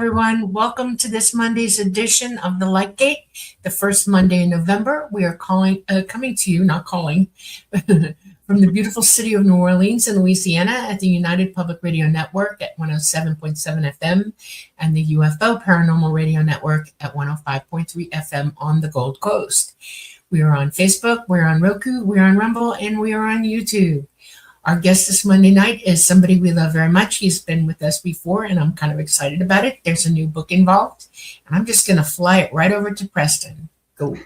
everyone. Welcome to this Monday's edition of the Light Gate, the first Monday in November. We are coming to you, not calling, from the beautiful city of New Orleans in Louisiana at the United Public Radio Network at 107.7 FM and the UFO Paranormal Radio Network at 105.3 FM on the Gold Coast. We are on Facebook, we're on Roku, we're on Rumble, and we are on YouTube. Our guest this Monday night is somebody we love very much. He's been with us before, and I'm kind of excited about it. There's a new book involved, and I'm just going to fly it right over to Preston. Go.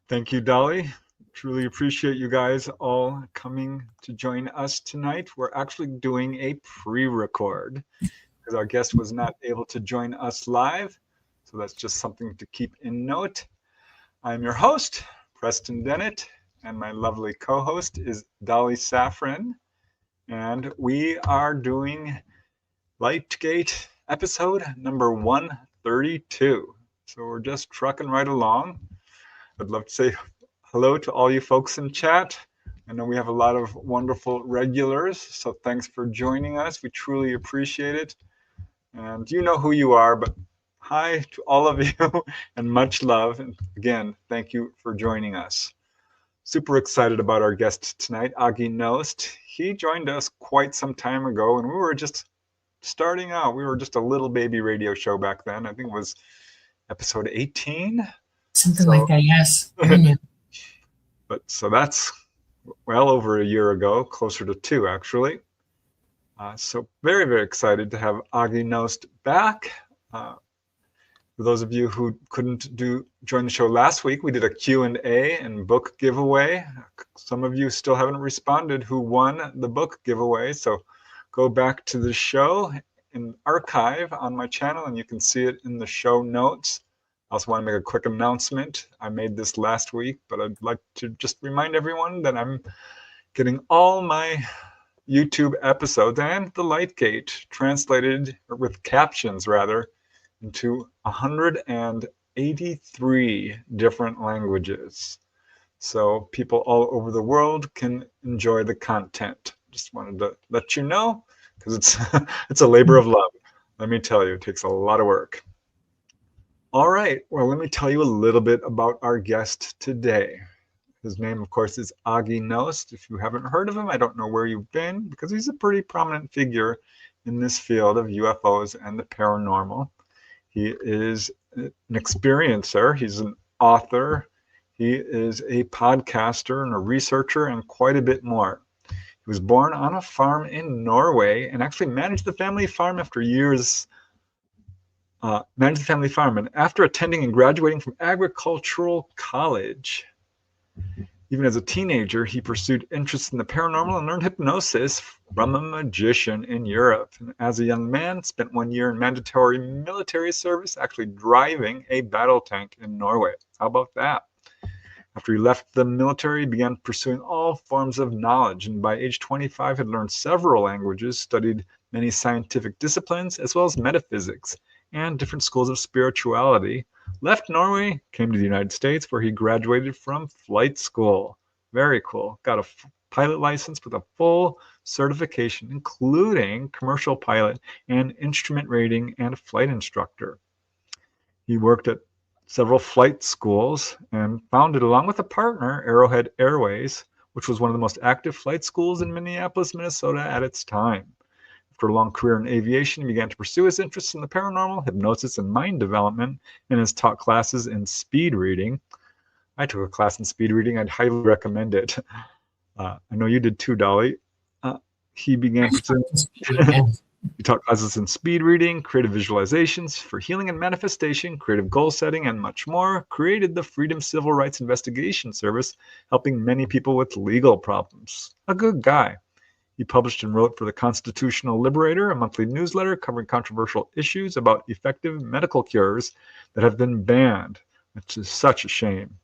Thank you, Dolly. Truly appreciate you guys all coming to join us tonight. We're actually doing a pre-record because our guest was not able to join us live. So that's just something to keep in note. I'm your host, Preston Dennett. And my lovely co-host is Dolly Safran. And we are doing Lightgate episode number 132. So we're just trucking right along. I'd love to say hello to all you folks in chat. I know we have a lot of wonderful regulars, so thanks for joining us. We truly appreciate it. And you know who you are, but hi to all of you and much love. And again, thank you for joining us. Super excited about our guest tonight, Aage Nost. He joined us quite some time ago, and we were just starting out. We were just a little baby radio show back then. I think it was episode 18. Something like that, yes. But so that's well over a year ago, closer to 2 actually. So very, very excited to have Aage Nost back. For those of you who couldn't join the show last week, we did a Q&A and book giveaway. Some of you still haven't responded who won the book giveaway. So go back to the show in archive on my channel and you can see it in the show notes. I also want to make a quick announcement. I made this last week, but I'd like to just remind everyone that I'm getting all my YouTube episodes and the Lightgate translated, or with captions rather, into 183 different languages. So people all over the world can enjoy the content. Just wanted to let you know, because it's a labor of love. Let me tell you, it takes a lot of work. All right, well, let me tell you a little bit about our guest today. His name, of course, is Aage Nost. If you haven't heard of him, I don't know where you've been, because he's a pretty prominent figure in this field of UFOs and the paranormal. He is an experiencer, he's an author, he is a podcaster and a researcher and quite a bit more. He was born on a farm in Norway and actually managed the family farm after years, and after attending and graduating from agricultural college. Even as a teenager, he pursued interests in the paranormal and learned hypnosis from a magician in Europe. And as a young man, spent 1 year in mandatory military service, actually driving a battle tank in Norway. How about that? After he left the military, he began pursuing all forms of knowledge, and by age 25 had learned several languages, studied many scientific disciplines, as well as metaphysics and different schools of spirituality. Left Norway, came to the United States, where he graduated from flight school. Very cool. Got a pilot license with a full certification, including commercial pilot and instrument rating and flight instructor. He worked at several flight schools and founded, along with a partner, Arrowhead Airways, which was one of the most active flight schools in Minneapolis, Minnesota at its time. After a long career in aviation, he began to pursue his interests in the paranormal, hypnosis, and mind development, and has taught classes in speed reading. I took a class in speed reading. I'd highly recommend it. I know you did too, Dolly. He began pursuing... He taught classes in speed reading, creative visualizations for healing and manifestation, creative goal setting, and much more. Created the Freedom Civil Rights Investigation Service, helping many people with legal problems. A good guy. He published and wrote for the Constitutional Liberator, a monthly newsletter covering controversial issues about effective medical cures that have been banned, which is such a shame.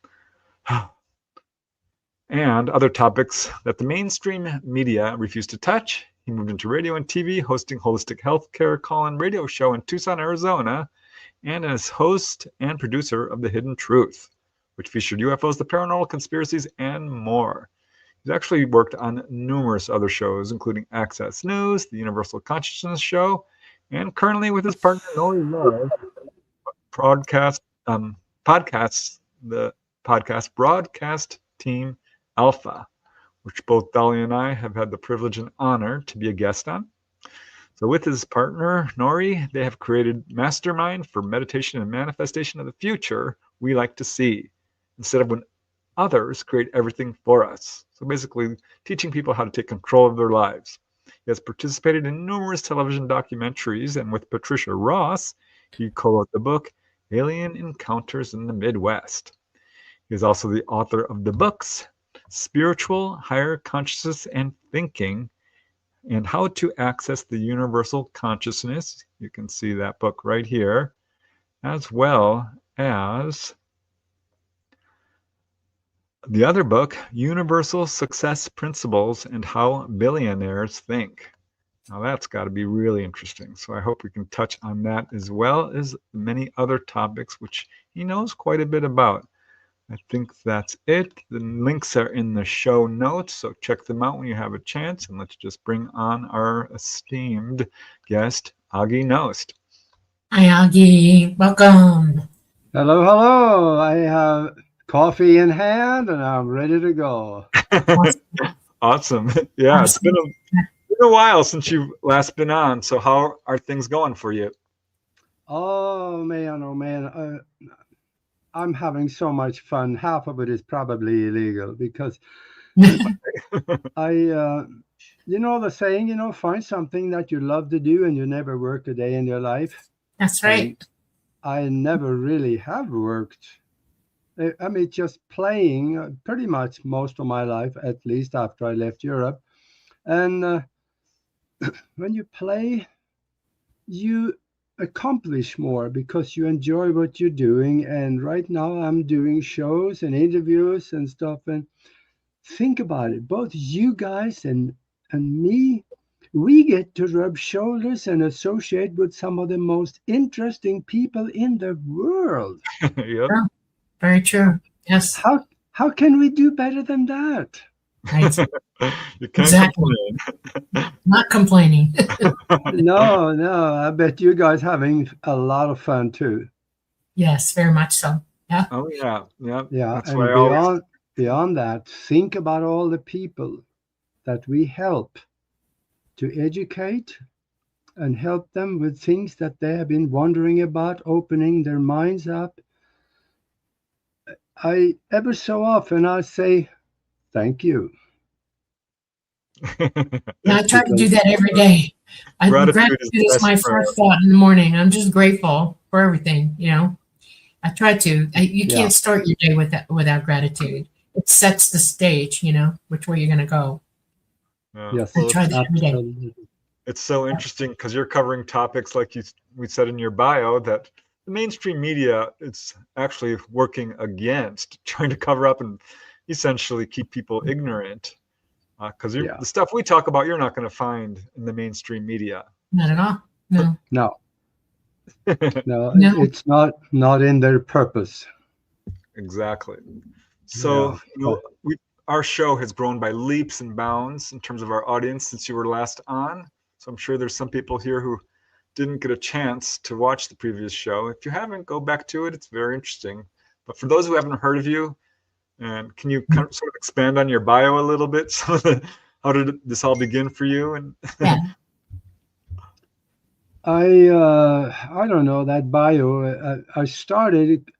And other topics that the mainstream media refused to touch. He moved into radio and TV, hosting Holistic Healthcare call-in radio show in Tucson, Arizona, and as host and producer of The Hidden Truth, which featured UFOs, the paranormal, conspiracies, and more. He's actually worked on numerous other shows, including Access News, the Universal Consciousness Show, and currently with his partner Norway Love, broadcast podcasts the podcast Broadcast Team Alpha, which both Dolly and I have had the privilege and honor to be a guest on. So with his partner, Nori, they have created Mastermind for Meditation and Manifestation of the Future we like to see, instead of when others create everything for us. So basically teaching people how to take control of their lives. He has participated in numerous television documentaries, and with Patricia Ross, he co-wrote the book Alien Encounters in the Midwest. He is also the author of the books Spiritual, Higher Consciousness and Thinking, and How to Access the Universal Consciousness. You can see that book right here, as well as the other book, Universal Success Principles and How Billionaires Think. Now that's got to be really interesting. So I hope we can touch on that, as well as many other topics which he knows quite a bit about. I think that's it. The links are in the show notes, so check them out when you have a chance. And let's just bring on our esteemed guest, Aage Nost. Hi, Aage. Welcome. Hello, hello. I have coffee in hand and I'm ready to go. Awesome. Yeah, it's been a while since you've last been on. So how are things going for you? Oh man. I'm having so much fun. Half of it is probably illegal because you know the saying, find something that you love to do and you never work a day in your life. That's right. And I never really have worked. I mean, just playing pretty much most of my life, at least after I left Europe. And when you play, you accomplish more because you enjoy what you're doing. And right now I'm doing shows and interviews and stuff. And think about it, both you guys and me, we get to rub shoulders and associate with some of the most interesting people in the world. Yep. Yeah, very true. Yes. How can we do better than that? Right. You can't Exactly. complain. Not complaining. No, I bet you guys having a lot of fun too. Yes, very much so. Yeah. Oh yeah. Yeah, That's and why I always beyond that, think about all the people that we help to educate and help them with things that they have been wondering about, opening their minds up. I ever so often I say thank you. Yeah, I try to do that every day. Gratitude is my first thought in the morning. I'm just grateful for everything, I try to. You can't start your day without gratitude. It sets the stage, which way you're going to go. Yes, I try that every day. It's so interesting because you're covering topics like we said in your bio that the mainstream media is actually working against, trying to cover up and essentially keep people ignorant. Because the stuff we talk about, you're not going to find in the mainstream media. Not at all. No. No, it's not in their purpose. Exactly. So our show has grown by leaps and bounds in terms of our audience since you were last on. So I'm sure there's some people here who didn't get a chance to watch the previous show. If you haven't, go back to it. It's very interesting. But for those who haven't heard of you, and can you kind of sort of expand on your bio a little bit? So how did this all begin for you? And I don't know that bio. I started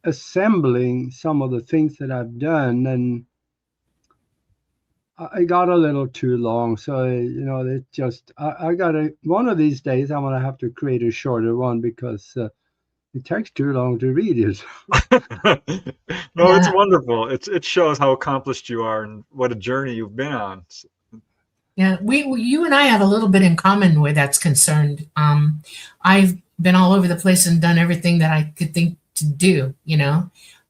assembling some of the things that I've done, and I got a little too long. So it just I got one of these days I'm gonna have to create a shorter one because it takes too long to read it. No, it's wonderful. It shows how accomplished you are and what a journey you've been on. Yeah, you and I have a little bit in common where that's concerned. I've been all over the place and done everything that I could think to do.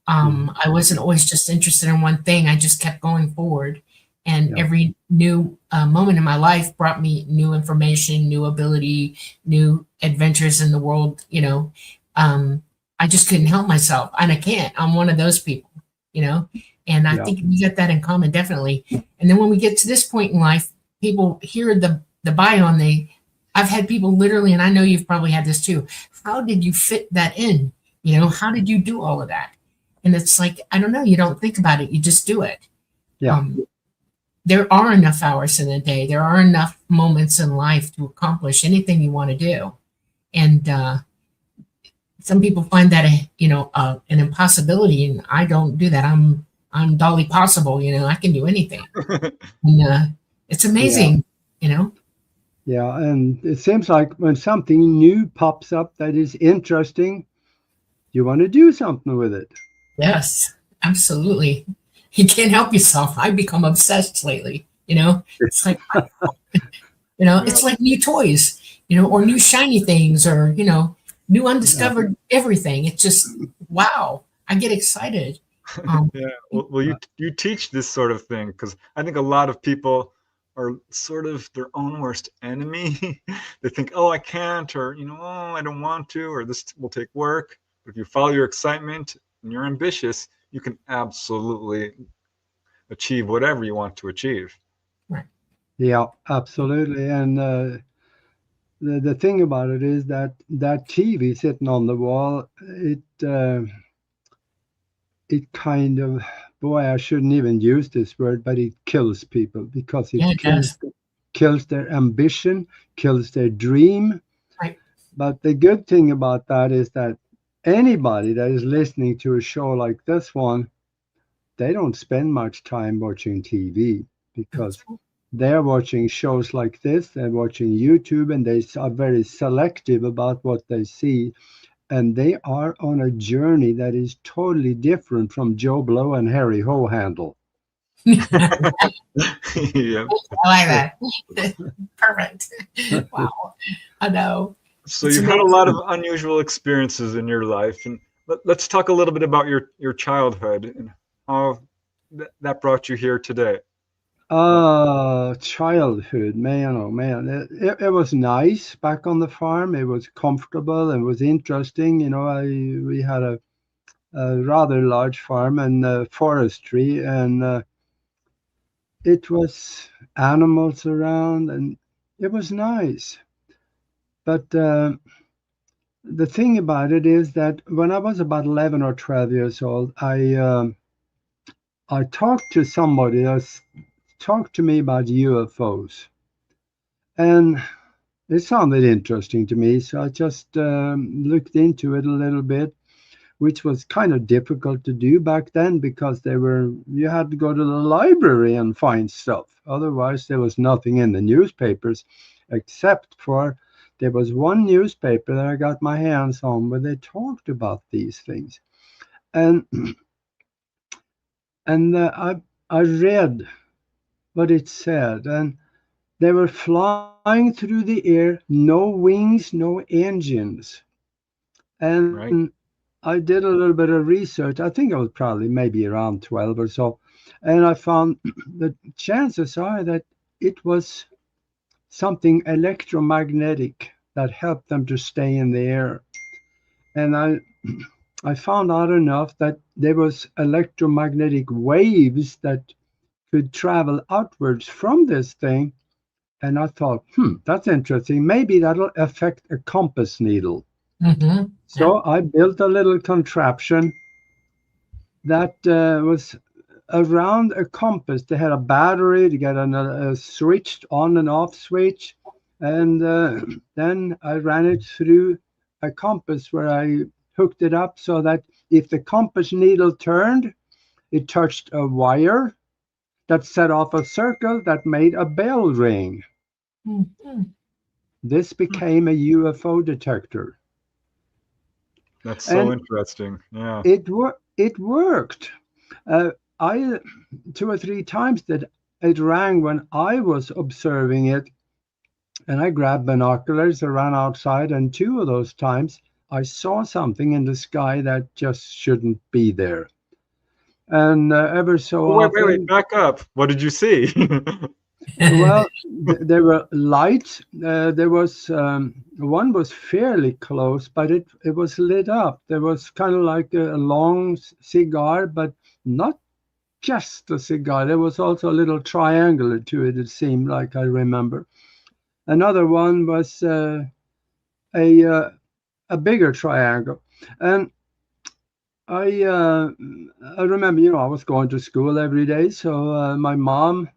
I wasn't always just interested in one thing. I just kept going forward, and every new moment in my life brought me new information, new ability, new adventures in the world. I just couldn't help myself, and I can't. I'm one of those people, and I think we get that in common, definitely. And then when we get to this point in life, people hear the bio and they I've had people literally, and I know you've probably had this too. How did you fit that in? You know, how did you do all of that? And it's like, I don't know, you don't think about it, you just do it. Yeah. There are enough hours in a day, there are enough moments in life to accomplish anything you want to do. And some people find that an impossibility, and I don't do that. I'm Dolly Possible, I can do anything. And it's amazing, Yeah, and it seems like when something new pops up that is interesting, you want to do something with it. Yes, absolutely. You can't help yourself. I've become obsessed lately, It's like, it's like new toys, or new shiny things, or, new undiscovered everything. It's just, wow, I get excited. Yeah, well, you teach this sort of thing, because I think a lot of people are sort of their own worst enemy. They think, oh, I can't, or, oh, I don't want to, or this will take work. But if you follow your excitement and you're ambitious, you can absolutely achieve whatever you want to achieve. Right. Yeah, absolutely. And the thing about it is that TV sitting on the wall, it kind of, boy, I shouldn't even use this word, but it kills people, because it kills their ambition, kills their dream. Right. But the good thing about that is that anybody that is listening to a show like this one, they don't spend much time watching TV, because they're watching shows like this, they're watching YouTube, and they are very selective about what they see. And they are on a journey that is totally different from Joe Blow and Harry Hohandle. Yeah. I like that. Perfect. Wow. I know. So you've had a lot of unusual experiences in your life, and let's talk a little bit about your childhood and how that brought you here today. Childhood, man, oh man, it was nice back on the farm. It was comfortable and was interesting. We had a rather large farm and forestry, and it was animals around, and it was nice. But the thing about it is that when I was about 11 or 12 years old, I talked to somebody else. Talked to me about UFOs, and it sounded interesting to me, so I just looked into it a little bit, which was kind of difficult to do back then, because you had to go to the library and find stuff. Otherwise, there was nothing in the newspapers, except for there was one newspaper that I got my hands on where they talked about these things, and I read what it said, and they were flying through the air, no wings, no engines. And Right. I did a little bit of research. I think I was probably maybe around 12 or so, and I found the chances are that it was something electromagnetic that helped them to stay in the air. And I found out enough that there was electromagnetic waves that could travel outwards from this thing. And I thought, that's interesting. Maybe that'll affect a compass needle. Mm-hmm. So I built a little contraption that was around a compass. They had a battery to get a switched on and off switch. And then I ran it through a compass where I hooked it up so that if the compass needle turned, it touched a wire that set off a circle that made a bell ring. Mm-hmm. This became a UFO detector. That's so interesting. Yeah. It worked. I 2 or 3 times that it rang when I was observing it, and I grabbed binoculars and ran outside, and 2 of those times I saw something in the sky that just shouldn't be there. And ever so often... Wait, back up. What did you see? Well, there were lights. There was one was fairly close, but it was lit up. There was kind of like a long cigar, but not just a cigar. There was also a little triangular to it, it seemed like, I remember. Another one was a bigger triangle. And I remember, I was going to school every day. So my mom,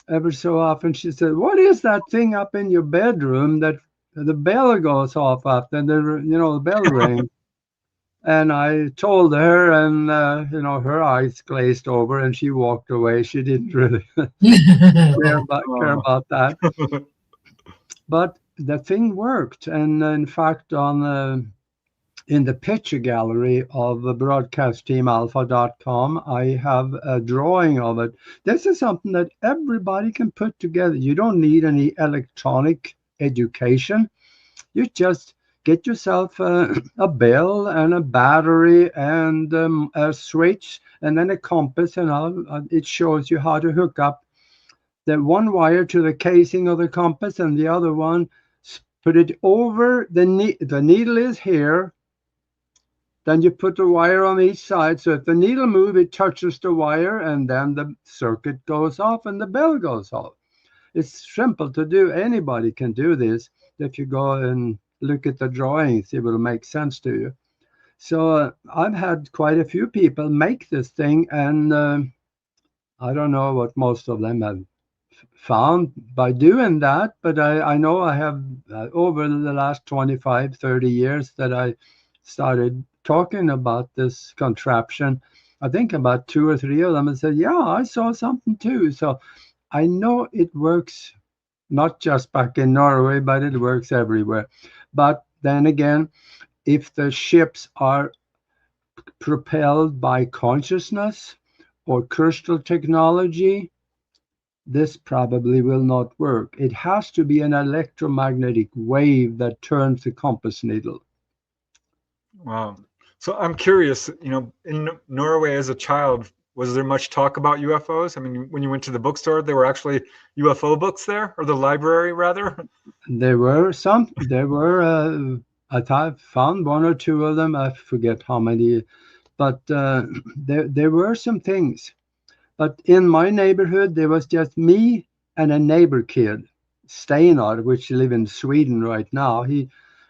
every so often, she said, "What is that thing up in your bedroom that the bell goes off after, and the bell rings?" And I told her, and her eyes glazed over, and she walked away. She didn't really care about that. But the thing worked, and in fact, in the picture gallery of broadcastteamalpha.com, I have a drawing of it. This is something that everybody can put together. You don't need any electronic education. You just get yourself a bell and a battery and a switch and then a compass, and it shows you how to hook up the one wire to the casing of the compass and the other one, put it over the needle is here. Then you put the wire on each side. So if the needle moves, it touches the wire, and then the circuit goes off and the bell goes off. It's simple to do. Anybody can do this. If you go and look at the drawings, it will make sense to you. So I've had quite a few people make this thing, and I don't know what most of them have found by doing that, but I know I have over the last 25, 30 years that I started talking about this contraption. I think about 2 or 3 of them and said, "Yeah, I saw something too." So I know it works not just back in Norway, but it works everywhere. But then again, if the ships are propelled by consciousness or crystal technology, this probably will not work. It has to be an electromagnetic wave that turns the compass needle. Wow. So I'm curious, in Norway as a child, was there much talk about UFOs? I mean, when you went to the bookstore, there were actually UFO books there, or the library rather? There were some. I found 1 or 2 of them. I forget how many, but there were some things. But in my neighborhood, there was just me and a neighbor kid, Steinar, which live in Sweden right now.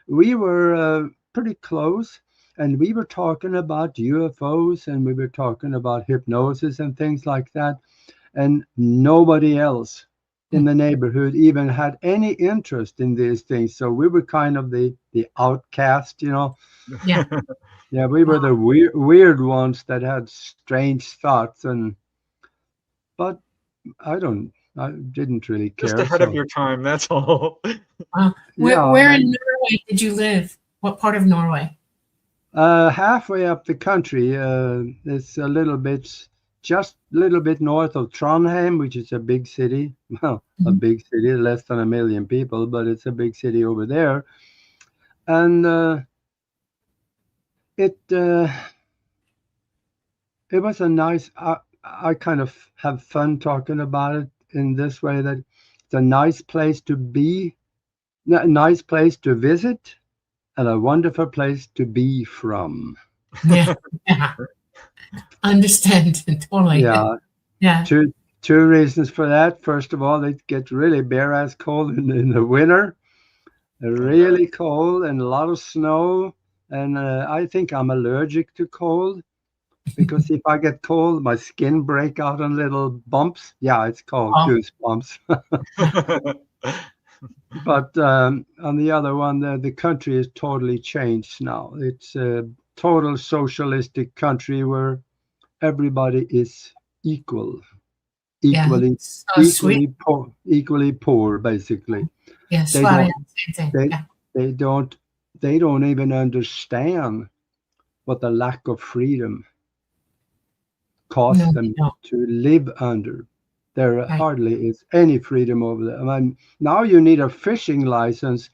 We were pretty close, and we were talking about UFOs, and we were talking about hypnosis and things like that. And nobody else in the neighborhood even had any interest in these things. So we were kind of the outcast, Yeah. Yeah, we were the weird ones that had strange thoughts, but I didn't really care. Just ahead of your time, that's all. Where in Norway did you live? What part of Norway? Halfway up the country. It's just a little bit north of Trondheim, which is a big city. Well, a big city, less than 1 million people, but it's a big city over there. And it was a nice. I kind of have fun talking about it in this way, that it's a nice place to be, a nice place to visit, and a wonderful place to be from. Yeah. Understand totally. Yeah. Two reasons for that. First of all, it gets really bare ass cold in the winter, really cold, and a lot of snow. And I think I'm allergic to cold, because if I get cold, my skin break out in little bumps. Yeah, it's called goosebumps. But on the other one, the country is totally changed now. It's a total socialistic country where everybody is equally poor, basically. Yes, they don't even understand what the lack of freedom costs them to live under. There hardly is any freedom over there. I mean, now you need a fishing license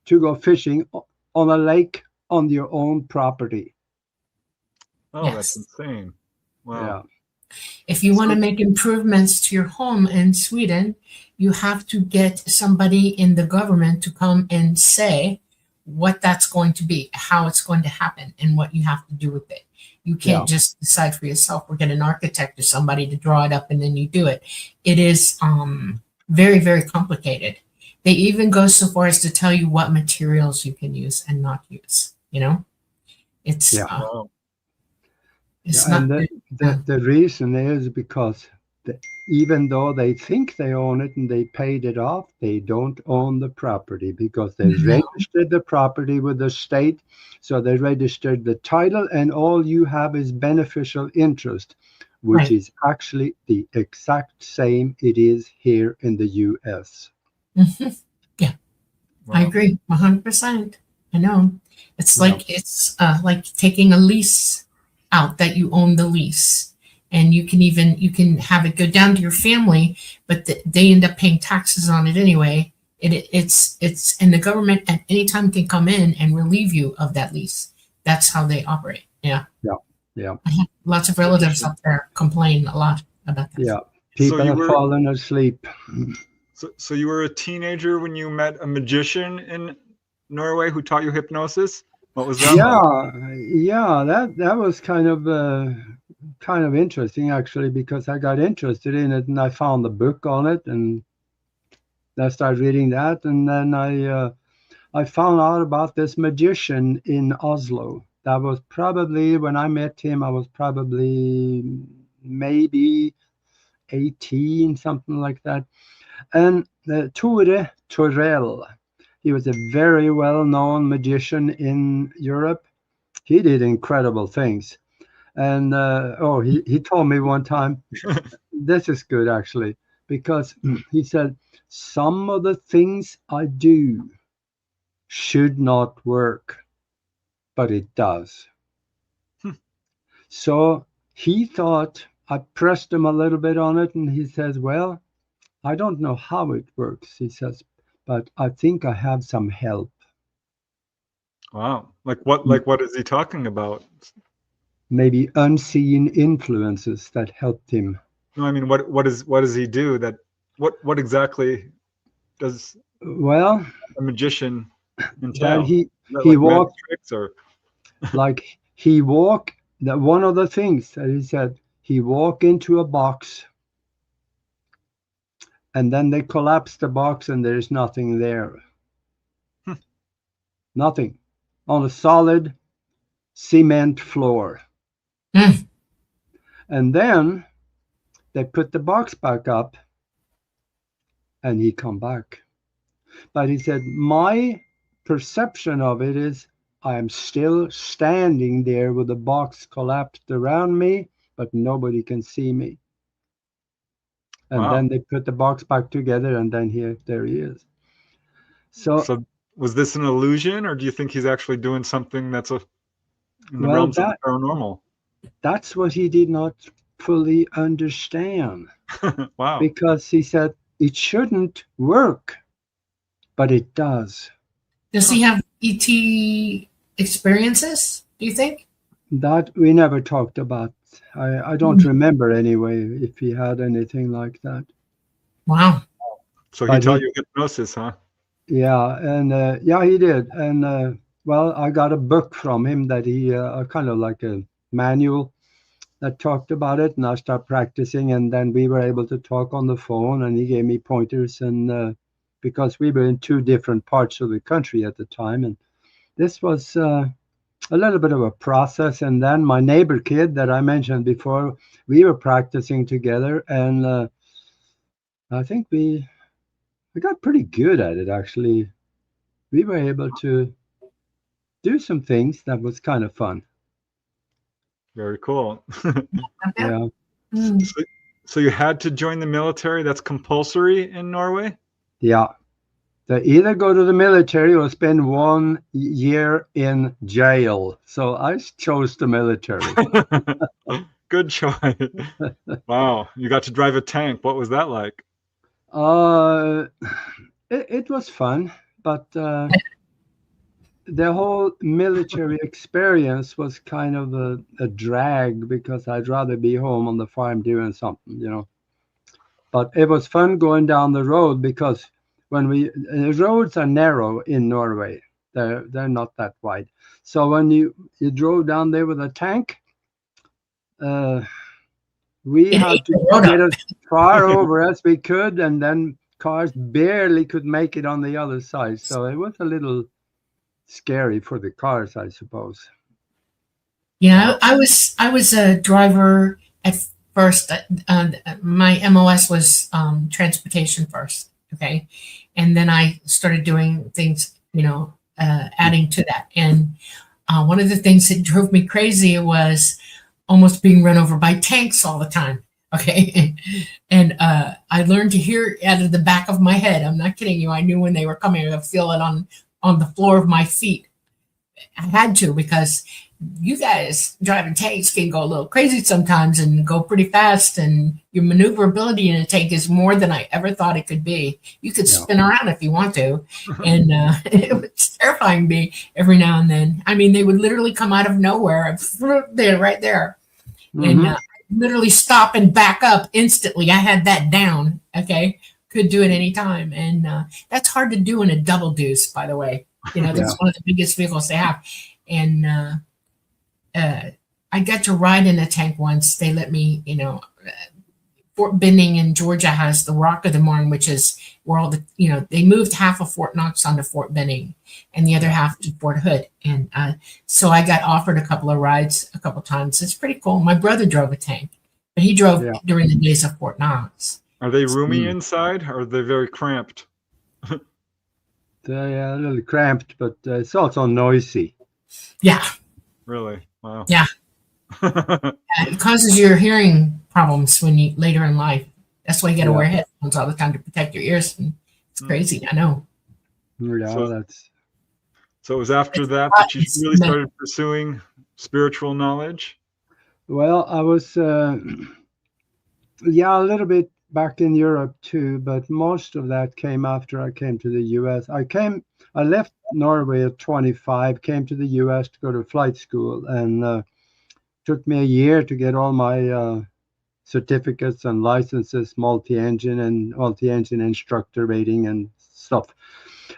to go fishing on a lake on your own property. Oh, yes. That's insane. Wow. Yeah. If you want to make improvements to your home in Sweden, you have to get somebody in the government to come and say what that's going to be, how it's going to happen, and what you have to do with it. You can't just decide for yourself or get an architect or somebody to draw it up and then you do it. It is very, very complicated. They even go so far as to tell you what materials you can use and not use. You know, it's Yeah. Wow. it's Yeah, not and good. the reason is because even though they think they own it and they paid it off, they don't own the property because they No. registered the property with the state. So they registered the title, and all you have is beneficial interest, which Right. is actually the exact same it is here in the US. Mhm. Yeah, I Wow. agree 100%. I know. It's Yeah. like taking a lease out that you own the lease. And you can have it go down to your family, but they end up paying taxes on it anyway. It's and the government at any time can come in and relieve you of that lease. That's how they operate. Yeah. Yeah. Yeah. I have lots of relatives up there complain a lot about that. Yeah. So People you have were fallen asleep. so you were a teenager when you met a magician in Norway who taught you hypnosis? What was that like? Yeah, that was kind of interesting actually, because I got interested in it and I found the book on it and I started reading that, and then I found out about this magician in Oslo. That was probably when I met him. I was probably maybe 18, something like that. And Tore Torell, he was a very well-known magician in Europe. He did incredible things. And he told me one time, this is good actually, because he said, some of the things I do should not work, but it does. Hmm. So he thought, I pressed him a little bit on it, and he says, well, I don't know how it works, he says, but I think I have some help. Wow. Like what is he talking about? Maybe unseen influences that helped him. No, I mean what does he do that what exactly does Well, a magician that entail? he Is that he like magic walked tricks or like he walked. That one of the things that he said, he walked into a box, and then they collapsed the box, and there's nothing there. Hmm. Nothing on a solid cement floor. Mm. And then they put the box back up, and he come back. But he said, my perception of it is I am still standing there with the box collapsed around me, but nobody can see me. And Wow. then they put the box back together, and then there he is. So, So was this an illusion, or do you think he's actually doing something that's in the well, realms of the paranormal? that's what he did not fully understand, Wow. because he said it shouldn't work, but it does. Does he have ET experiences, do you think? That we never talked about. I don't remember anyway if he had anything like that. Wow. So he But taught you hypnosis, huh? yeah, and yeah, he did. And well, I got a book from him that he kind of like a manual that talked about it, and I started practicing, and then we were able to talk on the phone, and he gave me pointers, and because we were in two different parts of the country at the time, and this was a little bit of a process. And then my neighbor kid that I mentioned before, we were practicing together, and I think we got pretty good at it actually. We were able to do some things that was kind of fun. Very cool. Yeah. Mm. So, so you had to join the military? That's compulsory in Norway? Yeah. They either go to the military or spend 1 year in jail. So I chose the military. Good choice. Wow. You got to drive a tank. What was that like? Uh, it was fun, but the whole military experience was kind of a drag, because I'd rather be home on the farm doing something. But it was fun going down the road, because when the roads are narrow in Norway, they're not that wide. So when you drove down there with a tank, we It had ate to the road get up. as far over as we could, and then cars barely could make it on the other side. So it was a little scary for the cars, I suppose. Yeah, I was a driver at first. My MOS was transportation first, okay, and then I started doing things, adding to that. And one of the things that drove me crazy was almost being run over by tanks all the time. Okay, and I learned to hear out of the back of my head. I'm not kidding you. I knew when they were coming. I could feel it on the floor of my feet. I had to, because you guys driving tanks can go a little crazy sometimes and go pretty fast, and your maneuverability in a tank is more than I ever thought it could be. You could spin around if you want to, and it was terrifying me every now and then. I mean, they would literally come out of nowhere and they're right there, and literally stop and back up instantly. I had that down. Okay, could do it anytime, and that's hard to do in a double deuce, by the way. That's one of the biggest vehicles they have, and I got to ride in a tank once. They let me, Fort Benning in Georgia has the Rock of the Marne, which is where all the, they moved half of Fort Knox onto Fort Benning and the other half to Fort Hood. And so I got offered a couple of rides a couple times. It's pretty cool. My brother drove a tank, but he drove during the days of Fort Knox. Are they roomy inside, or are they very cramped? They're a little cramped, but it's also noisy. Yeah. Really? Wow. Yeah. It causes your hearing problems when you later in life. That's why you got to wear headphones all the time to protect your ears. And it's crazy. I know. Yeah, so it was after that you really started pursuing spiritual knowledge? Well, I was, a little bit back in Europe too, but most of that came after I came to the US. I left Norway at 25, came to the US to go to flight school, and took me a year to get all my certificates and licenses, multi-engine instructor rating and stuff.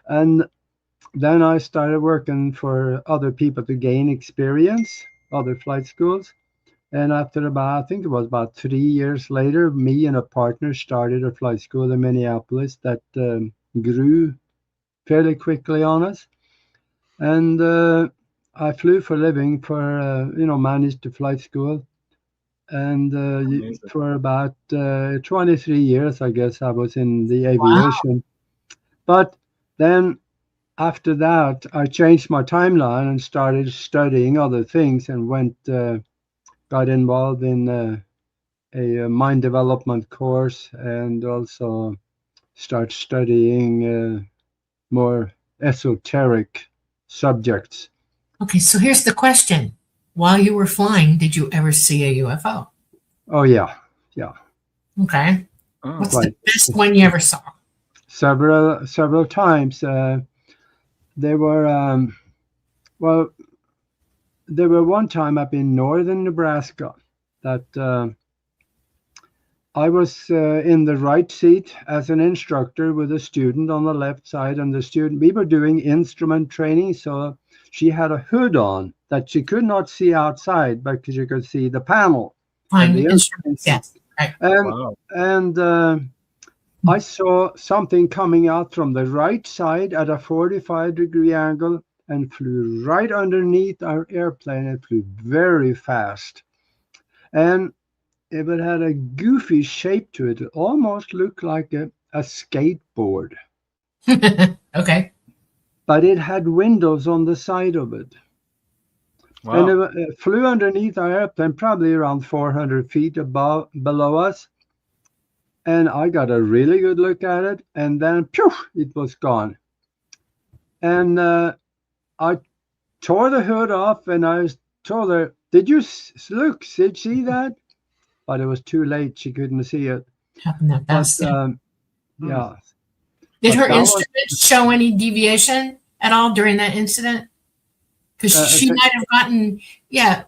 And then I started working for other people to gain experience, other flight schools. And after I think it was about 3 years later, me and a partner started a flight school in Minneapolis that grew fairly quickly on us. And I flew for a living managed the flight school. And for about 23 years, I guess, I was in the aviation. Wow. But then after that, I changed my timeline and started studying other things, and got involved in a mind development course, and also start studying more esoteric subjects. Okay, so here's the question. While you were flying, did you ever see a UFO? Oh, yeah. Okay. What's the best one you ever saw? Several times. There were one time up in northern Nebraska that I was in the right seat as an instructor with a student on the left side, and we were doing instrument training, so she had a hood on that she could not see outside, but she could see the panel. Fine, the instruments, yes. Right. And I saw something coming out from the right side at a 45-degree angle and flew right underneath our airplane. It flew very fast. And it had a goofy shape to it. It almost looked like a skateboard. Okay. But it had windows on the side of it. Wow. And it flew underneath our airplane, probably around 400 feet below us. And I got a really good look at it, and then it was gone. And I tore the hood off, and I told her, "Did you look? Did you see that?" But it was too late; she couldn't see it. Happened that fast. Yeah. Did her instruments show any deviation at all during that incident? Because she might have gotten,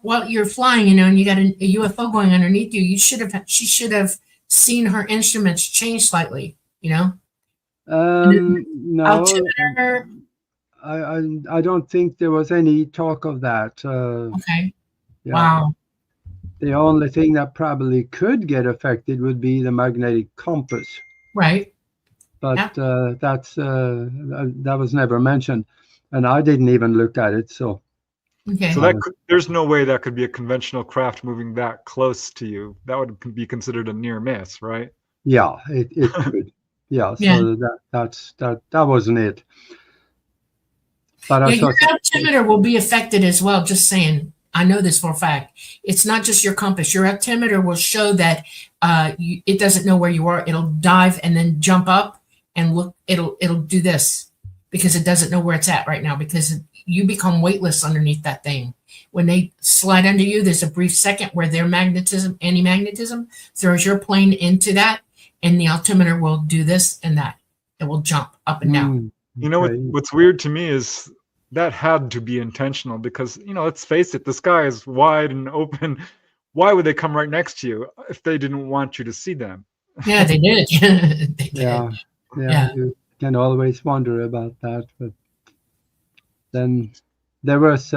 while you're flying, and you got a UFO going underneath you. She should have seen her instruments change slightly, No, altimeter. I don't think there was any talk of that. Okay. Yeah. Wow. The only thing that probably could get affected would be the magnetic compass. Right. but that was never mentioned, and I didn't even look at it. So Okay. So there's no way that could be a conventional craft moving that close to you. That would be considered a near miss, right? yeah, it could. Yeah, Yeah. so that wasn't it. But I Yeah, your thought, altimeter will be affected as well. Just saying, I know this for a fact. It's not just your compass. Your altimeter will show that it doesn't know where you are. It'll dive and then jump up and look. It'll do this because it doesn't know where it's at right now because you become weightless underneath that thing. When they slide under you, there's a brief second where their anti-magnetism, throws your plane into that, and the altimeter will do this and that. It will jump up and down. You know okay. what's weird to me is that had to be intentional because, let's face it, the sky is wide and open. Why would they come right next to you if they didn't want you to see them? Yeah, they did. They did. Yeah, you can always wonder about that. But then there was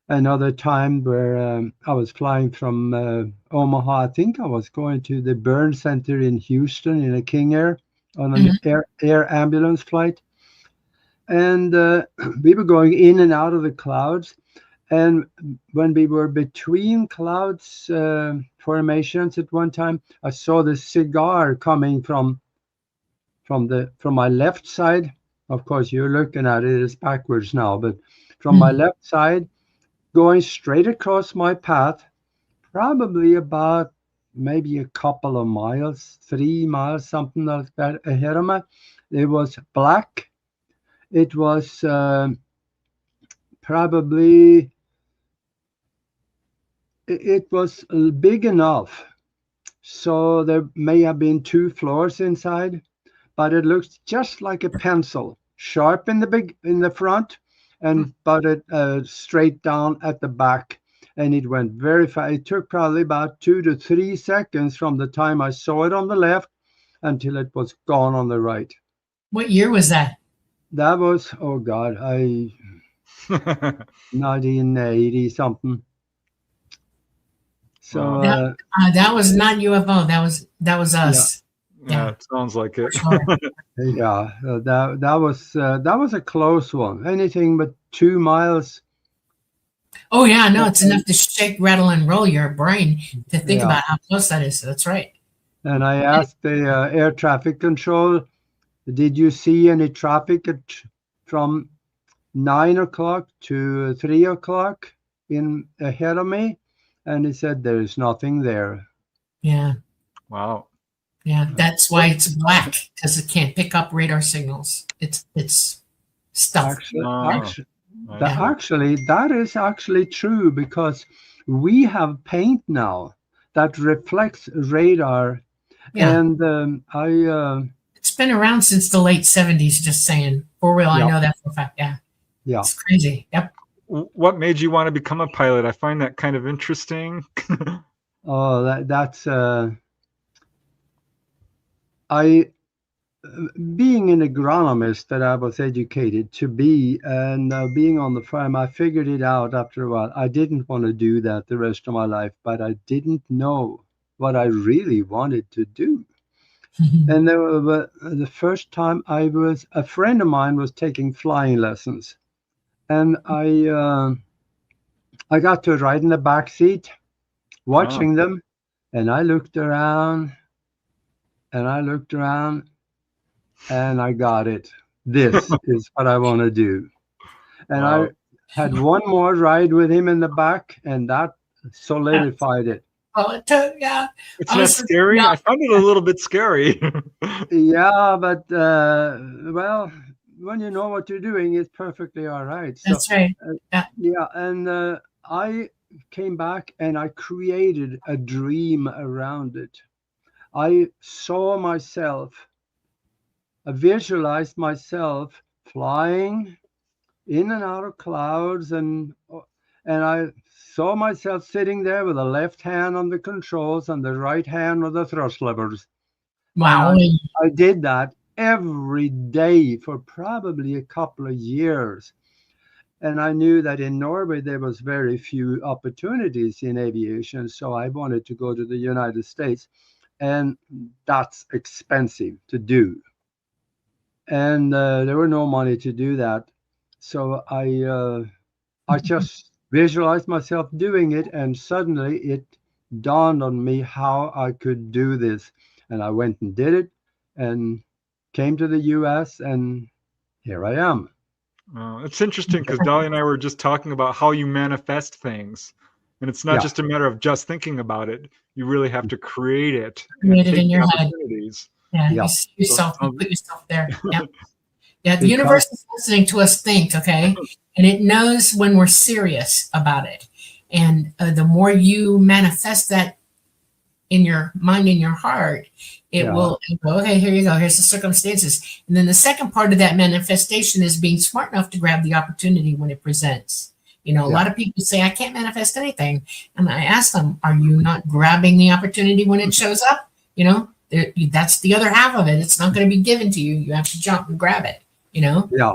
another time where I was flying from Omaha. I think I was going to the burn center in Houston in a King Air on an air ambulance flight. And we were going in and out of the clouds. And when we were between clouds formations at one time, I saw the cigar coming from my left side. Of course, you're looking at it, it's backwards now, but from my left side, going straight across my path, probably about maybe a couple of miles, 3 miles, something like that ahead of me. It was black. It was probably, it was big enough. So there may have been 2 floors inside, but it looks just like a pencil, sharp in the front, and but it straight down at the back. And it went very fast. It took probably about 2 to 3 seconds from the time I saw it on the left until it was gone on the right. What year was that? That was, oh God, 1980 something. So that was not UFO. That was us. Yeah, it sounds like it. Sure. yeah, that was a close one. Anything but 2 miles. Oh yeah, no, it's enough to shake, rattle, and roll your brain to think about how close that is. That's right. And I asked the air traffic control, did you see any traffic from 9 o'clock to 3 o'clock ahead of me? And he said, there's nothing there. Yeah. Wow. Yeah, that's why it's black, because it can't pick up radar signals. It's stuff. Actually, that is actually true because we have paint now that reflects radar. Yeah. And it's been around since the late 70s, just saying. For real, I know that for a fact. Yeah. Yeah. It's crazy. Yep. What made you want to become a pilot? I find that kind of interesting. Oh, that's being an agronomist that I was educated to be, and being on the farm, I figured it out after a while. I didn't want to do that the rest of my life, but I didn't know what I really wanted to do. And the first time a friend of mine was taking flying lessons, and I got to ride in the back seat watching them, and I looked around and I looked around and I got it. This is what I want to do. And I had one more ride with him in the back, and that solidified it. Oh, yeah. It's not scary. Yeah. I found it a little bit scary. Yeah, but well, when you know what you're doing, it's perfectly all right. So, that's right. Yeah, and I came back and I created a dream around it. I saw myself, I visualized myself flying in and out of clouds, and I saw myself sitting there with the left hand on the controls and the right hand on the thrust levers. Wow. I did that every day for probably a couple of years. And I knew that in Norway, there was very few opportunities in aviation. So I wanted to go to the United States. And that's expensive to do. and there were no money to do that. So I just visualized myself doing it, and suddenly it dawned on me how I could do this. And I went and did it and came to the US, and here I am. It's interesting because Dolly and I were just talking about how you manifest things. And it's not Yeah. just a matter of just thinking about it. You really have to create it Create and it take in the your head. opportunities. Yeah, Yeah. you see yourself, you put yourself there. Yeah. Yeah, the Because- universe is listening to us think, okay? And it knows when we're serious about it. And the more you manifest that in your mind and your heart, it Yeah. will go, okay, here you go. Here's the circumstances. And then the second part of that manifestation is being smart enough to grab the opportunity when it presents. You know, a lot of people say, I can't manifest anything. And I ask them, are you not grabbing the opportunity when it shows up? You know, that's the other half of it. It's not going to be given to you. You have to jump and grab it, you know? Yeah.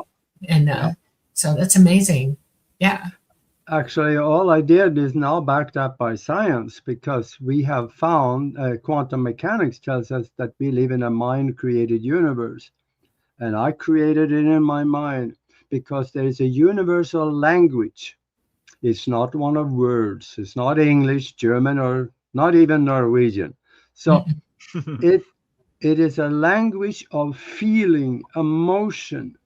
And so that's amazing. Yeah. Actually, all I did is now backed up by science, because we have found quantum mechanics tells us that we live in a mind-created universe. And I created it in my mind because there is a universal language. It's not one of words. It's not English, German, or not even Norwegian. So it is a language of feeling, emotion,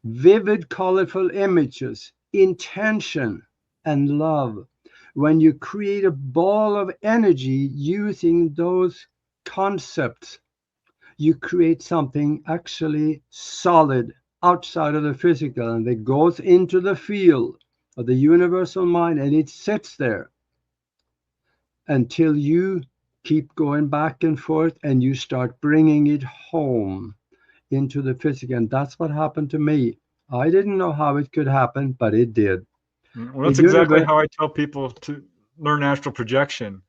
vivid, colorful images, intention, and love. When you create a ball of energy using those concepts, you create something actually solid outside of the physical, and it goes into the field of the universal mind, and it sits there until you keep going back and forth and you start bringing it home into the physical. And that's what happened to me. I didn't know how it could happen, but it did. Well, that's exactly how I tell people to learn astral projection.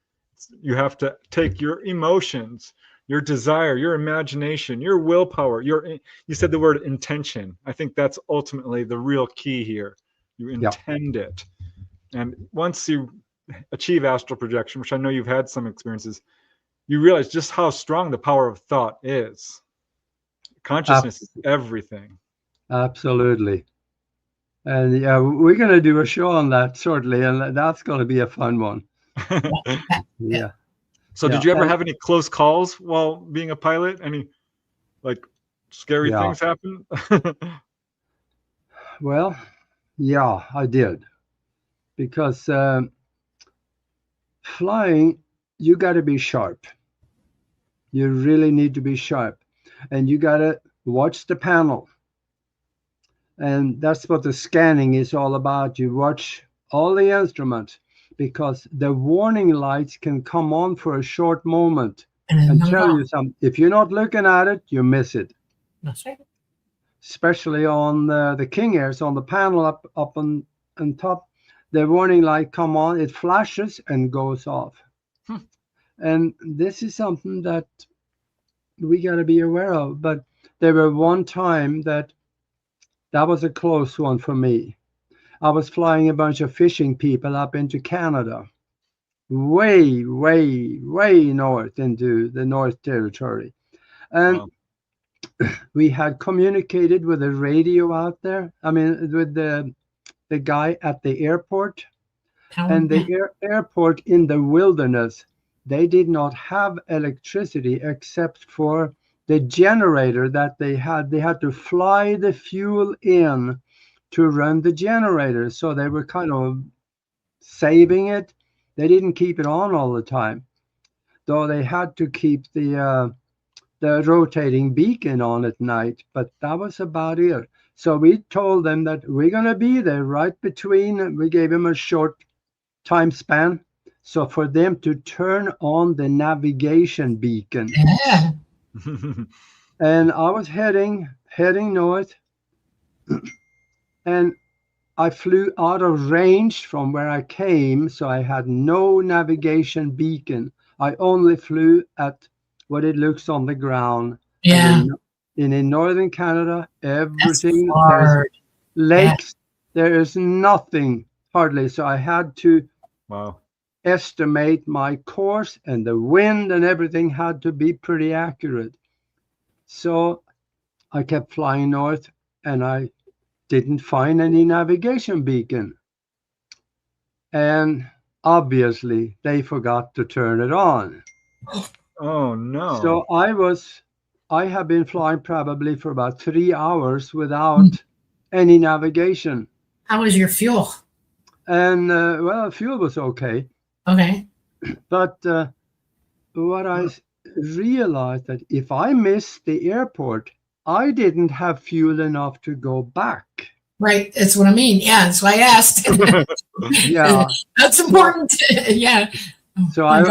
You have to take your emotions, your desire, your imagination, your willpower, you said the word intention. I think that's ultimately the real key here. You intend it. And once you achieve astral projection, which I know you've had some experiences, you realize just how strong the power of thought is. Consciousness is everything. Absolutely. And yeah, we're going to do a show on that shortly, and that's going to be a fun one. Yeah. So did you ever have any close calls while being a pilot? Any like scary things happen? Well, yeah, I did. Because flying, you got to be sharp. You really need to be sharp. And you got to watch the panel. And that's what the scanning is all about. You watch all the instruments, because the warning lights can come on for a short moment and tell you something. If you're not looking at it, you miss it. That's right. Especially on the King Airs, on the panel up on top, the warning light come on, it flashes and goes off. And this is something that we got to be aware of. But there were one time that was a close one for me. I was flying a bunch of fishing people up into Canada, way, way, way north into the North Territory. And we had communicated with the radio out there. I mean, with the guy at the airport. And the airport in the wilderness, they did not have electricity except for the generator that they had. They had to fly the fuel in to run the generator. So they were kind of saving it. They didn't keep it on all the time, though they had to keep the rotating beacon on at night. But that was about it. So we told them that we're going to be there right between. We gave them a short time span, so for them to turn on the navigation beacon. Yeah. And I was heading north, and I flew out of range from where I came, so I had no navigation beacon. I only flew at what it looks on the ground. Yeah. And in northern Canada, everything, there's lakes, there is nothing hardly. So I had to estimate my course, and the wind and everything had to be pretty accurate. So I kept flying north, and I didn't find any navigation beacon. And obviously, they forgot to turn it on. Oh no. So I have been flying probably for about 3 hours without any navigation. How was your fuel? And well, fuel was okay. Okay. But what I realized that if I missed the airport, I didn't have fuel enough to go back. Right. That's what I mean. Yeah. That's why I asked. Yeah. That's important. Yeah. So I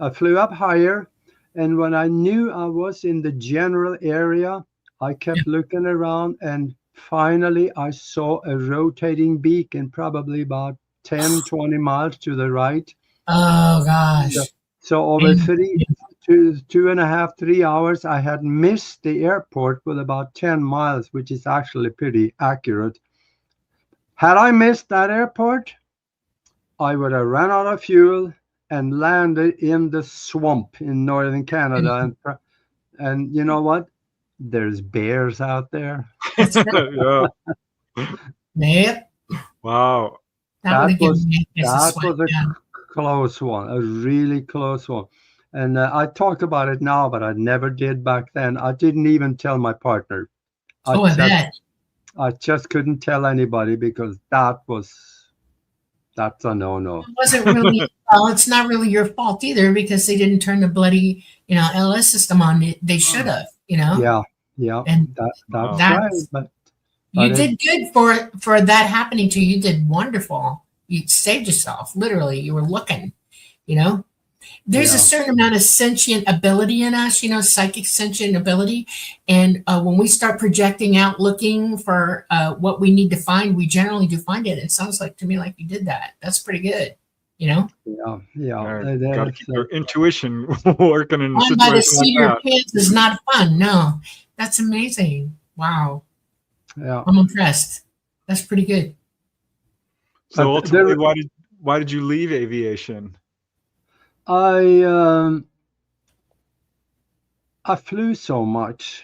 flew up higher, and when I knew I was in the general area, I kept looking around, and finally I saw a rotating beacon probably about 10, 20 miles to the right. Oh gosh. So over 2.5, 3 hours, I had missed the airport with about 10 miles, which is actually pretty accurate. Had I missed that airport, I would have run out of fuel and landed in the swamp in northern Canada. And you know what? There's bears out there. Yeah. Yep. Wow. That was a close one, a really close one. And I talk about it now, but I never did back then. I didn't even tell my partner. I just couldn't tell anybody because that's a no-no. It wasn't really, well, it's not really your fault either because they didn't turn the bloody, LS system on. They should have, Yeah. And that's right. But you did good for that happening to you. You did wonderful. You saved yourself. Literally, you were looking, There's a certain amount of sentient ability in us, psychic sentient ability. And when we start projecting out, looking for what we need to find, we generally do find it. It sounds like to me like you did that. That's pretty good, Yeah. Got to keep your intuition working in a Flying by the situation seat of your like that. pants is not fun. No, that's amazing. Wow. Yeah. I'm impressed. That's pretty good. So ultimately, why did you leave aviation? I flew so much,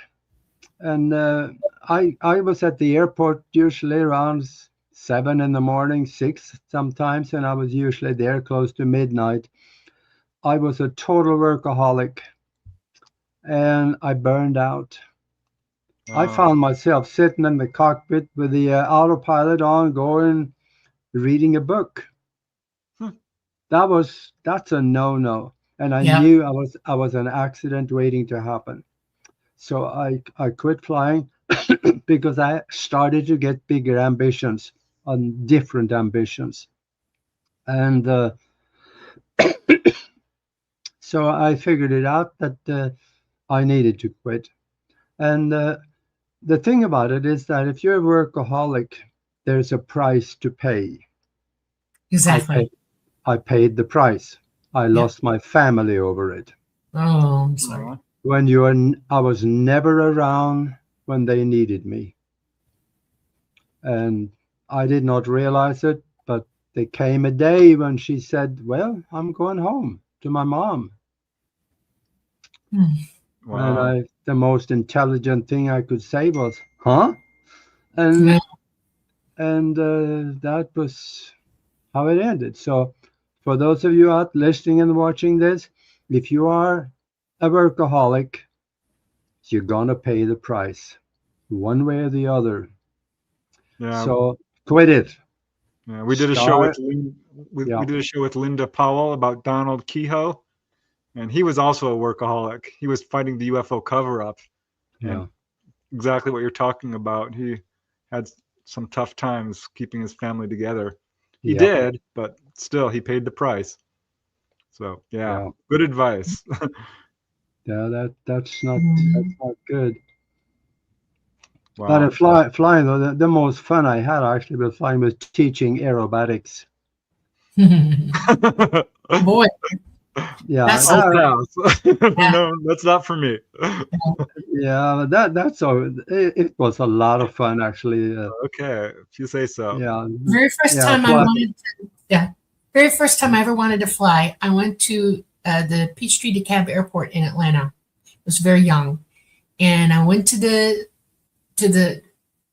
and I was at the airport usually around 7 in the morning, 6 sometimes, and I was usually there close to midnight. I was a total workaholic, and I burned out. I found myself sitting in the cockpit with the autopilot on, reading a book. That's a no-no, and I knew I was an accident waiting to happen. So I quit flying because I started to get bigger ambitions, on different ambitions, and so I figured it out that I needed to quit. And the thing about it is that if you're a workaholic, there's a price to pay. Exactly. I paid the price. I lost my family over it. Oh, I'm sorry. I was never around when they needed me. And I did not realize it, but there came a day when she said, well, I'm going home to my mom. Wow. And the most intelligent thing I could say was, huh? And that was how it ended. So for those of you out listening and watching this, if you are a workaholic, you're gonna pay the price, one way or the other. Yeah. So quit it. Yeah, we did a show with Linda Powell about Donald Kehoe, and he was also a workaholic. He was fighting the UFO cover-up. Yeah. And exactly what you're talking about. He had some tough times keeping his family together. He did, but still, he paid the price. So, good advice. That's not good. Wow. But flying though, the most fun I had actually with flying was teaching aerobatics. Boy. Yeah. No, that's not for me. Yeah, it was a lot of fun actually. Okay, if you say so. Yeah. Very first time I ever wanted to fly, I went to the Peachtree DeKalb Airport in Atlanta. I was very young, and I went to to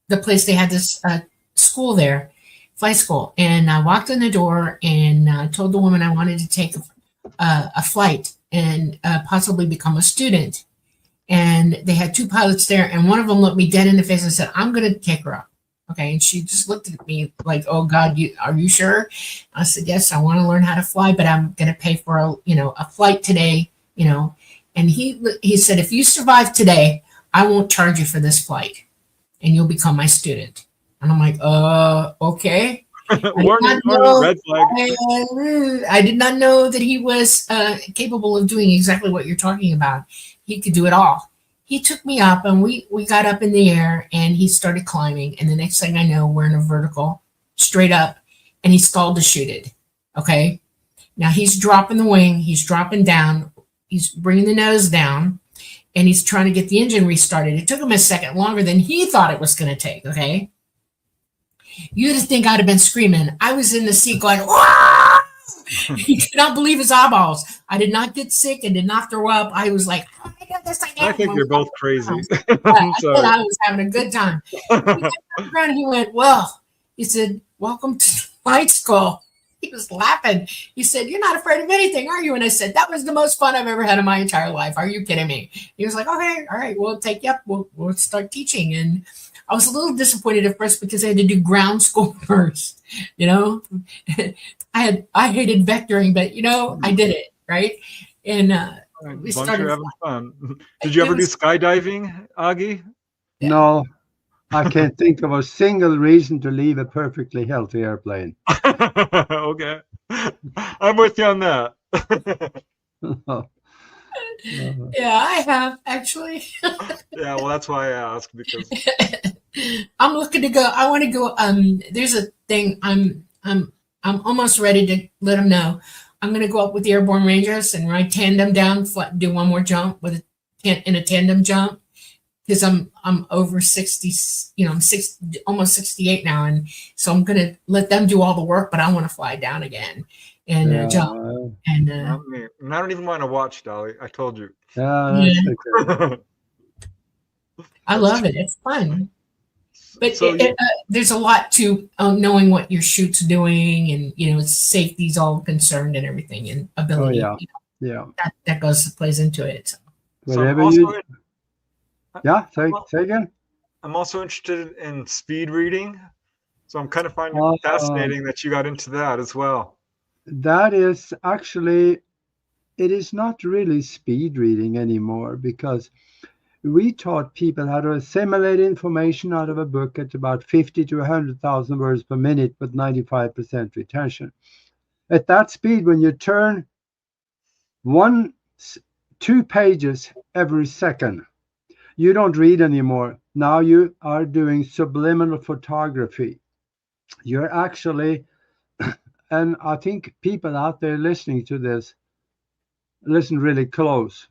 the place. They had this school there, flight school, and I walked in the door and told the woman I wanted to take a flight and possibly become a student. And they had two pilots there, and one of them looked me dead in the face and said, "I'm going to take her up." Okay, and she just looked at me like, "Oh God, are you sure?" I said, "Yes, I want to learn how to fly, but I'm going to pay for a flight today." And he said, "If you survive today, I won't charge you for this flight, and you'll become my student." And I'm like, okay." Warning, red flag. I did not know that he was capable of doing exactly what you're talking about. He could do it all. He took me up, and we got up in the air, and he started climbing. And the next thing I know, we're in a vertical, straight up, and he stalled to shoot it. Okay. Now he's dropping the wing. He's dropping down. He's bringing the nose down, and he's trying to get the engine restarted. It took him a second longer than he thought it was going to take. Okay. You'd think I'd have been screaming. I was in the seat going, "Wah!" He could not believe his eyeballs. I did not get sick and did not throw up. I was like, "Oh my God, this again." I think you're both crazy. I said I was having a good time. He turned around and he went, "Well," he said, "welcome to flight school." He was laughing. He said, "You're not afraid of anything, are you?" And I said, "That was the most fun I've ever had in my entire life. Are you kidding me?" He was like, "Okay, all right, we'll take you up. We'll start teaching." And I was a little disappointed at first because I had to do ground school first. I hated vectoring, but I did it, right? And we started you're having fun. Did you ever do skydiving, Aage? No, I can't think of a single reason to leave a perfectly healthy airplane. Okay, I'm with you on that. Yeah, I have actually. Yeah, well, that's why I asked, because I'm looking to go. I want to go. There's a thing. I'm almost ready to let them know. I'm going to go up with the Airborne Rangers and ride tandem down, do one more jump in a tandem jump, because I'm over 60. I'm almost 68 now, and so I'm going to let them do all the work, but I want to fly down again and jump. And not me. And I don't even want to watch, Dolly. I told you. Yeah, okay. I love it. It's fun. But there's a lot to knowing what your shoot's doing, and safety's all concerned and everything, and ability. Oh, yeah. That plays into it. So. Whatever you. Yeah, say again. I'm also interested in speed reading, so I'm kind of finding it fascinating that you got into that as well. That is actually, it is not really speed reading anymore, because we taught people how to assimilate information out of a book at about 50 to 100,000 words per minute with 95% retention. At that speed, when you turn 2 pages every second, you don't read anymore. Now you are doing subliminal photography. You're actually, and I think people out there listening to this, listen really close.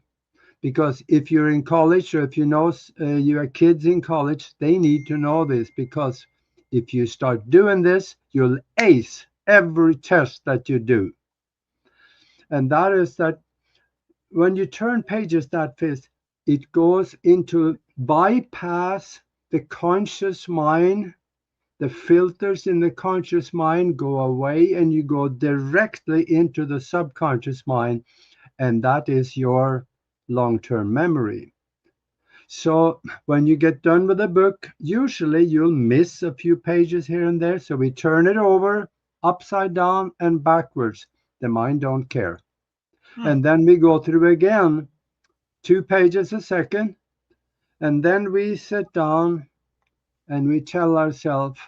Because if you're in college, or if you have kids in college, they need to know this, because if you start doing this, you'll ace every test that you do. And that is that when you turn pages that fast, it goes into bypass the conscious mind. The filters in the conscious mind go away, and you go directly into the subconscious mind, and that is your long-term memory. So when you get done with a book, usually you'll miss a few pages here and there, so we turn it over upside down and backwards. The mind don't care. And then we go through again 2 pages a second, and then we sit down and we tell ourselves,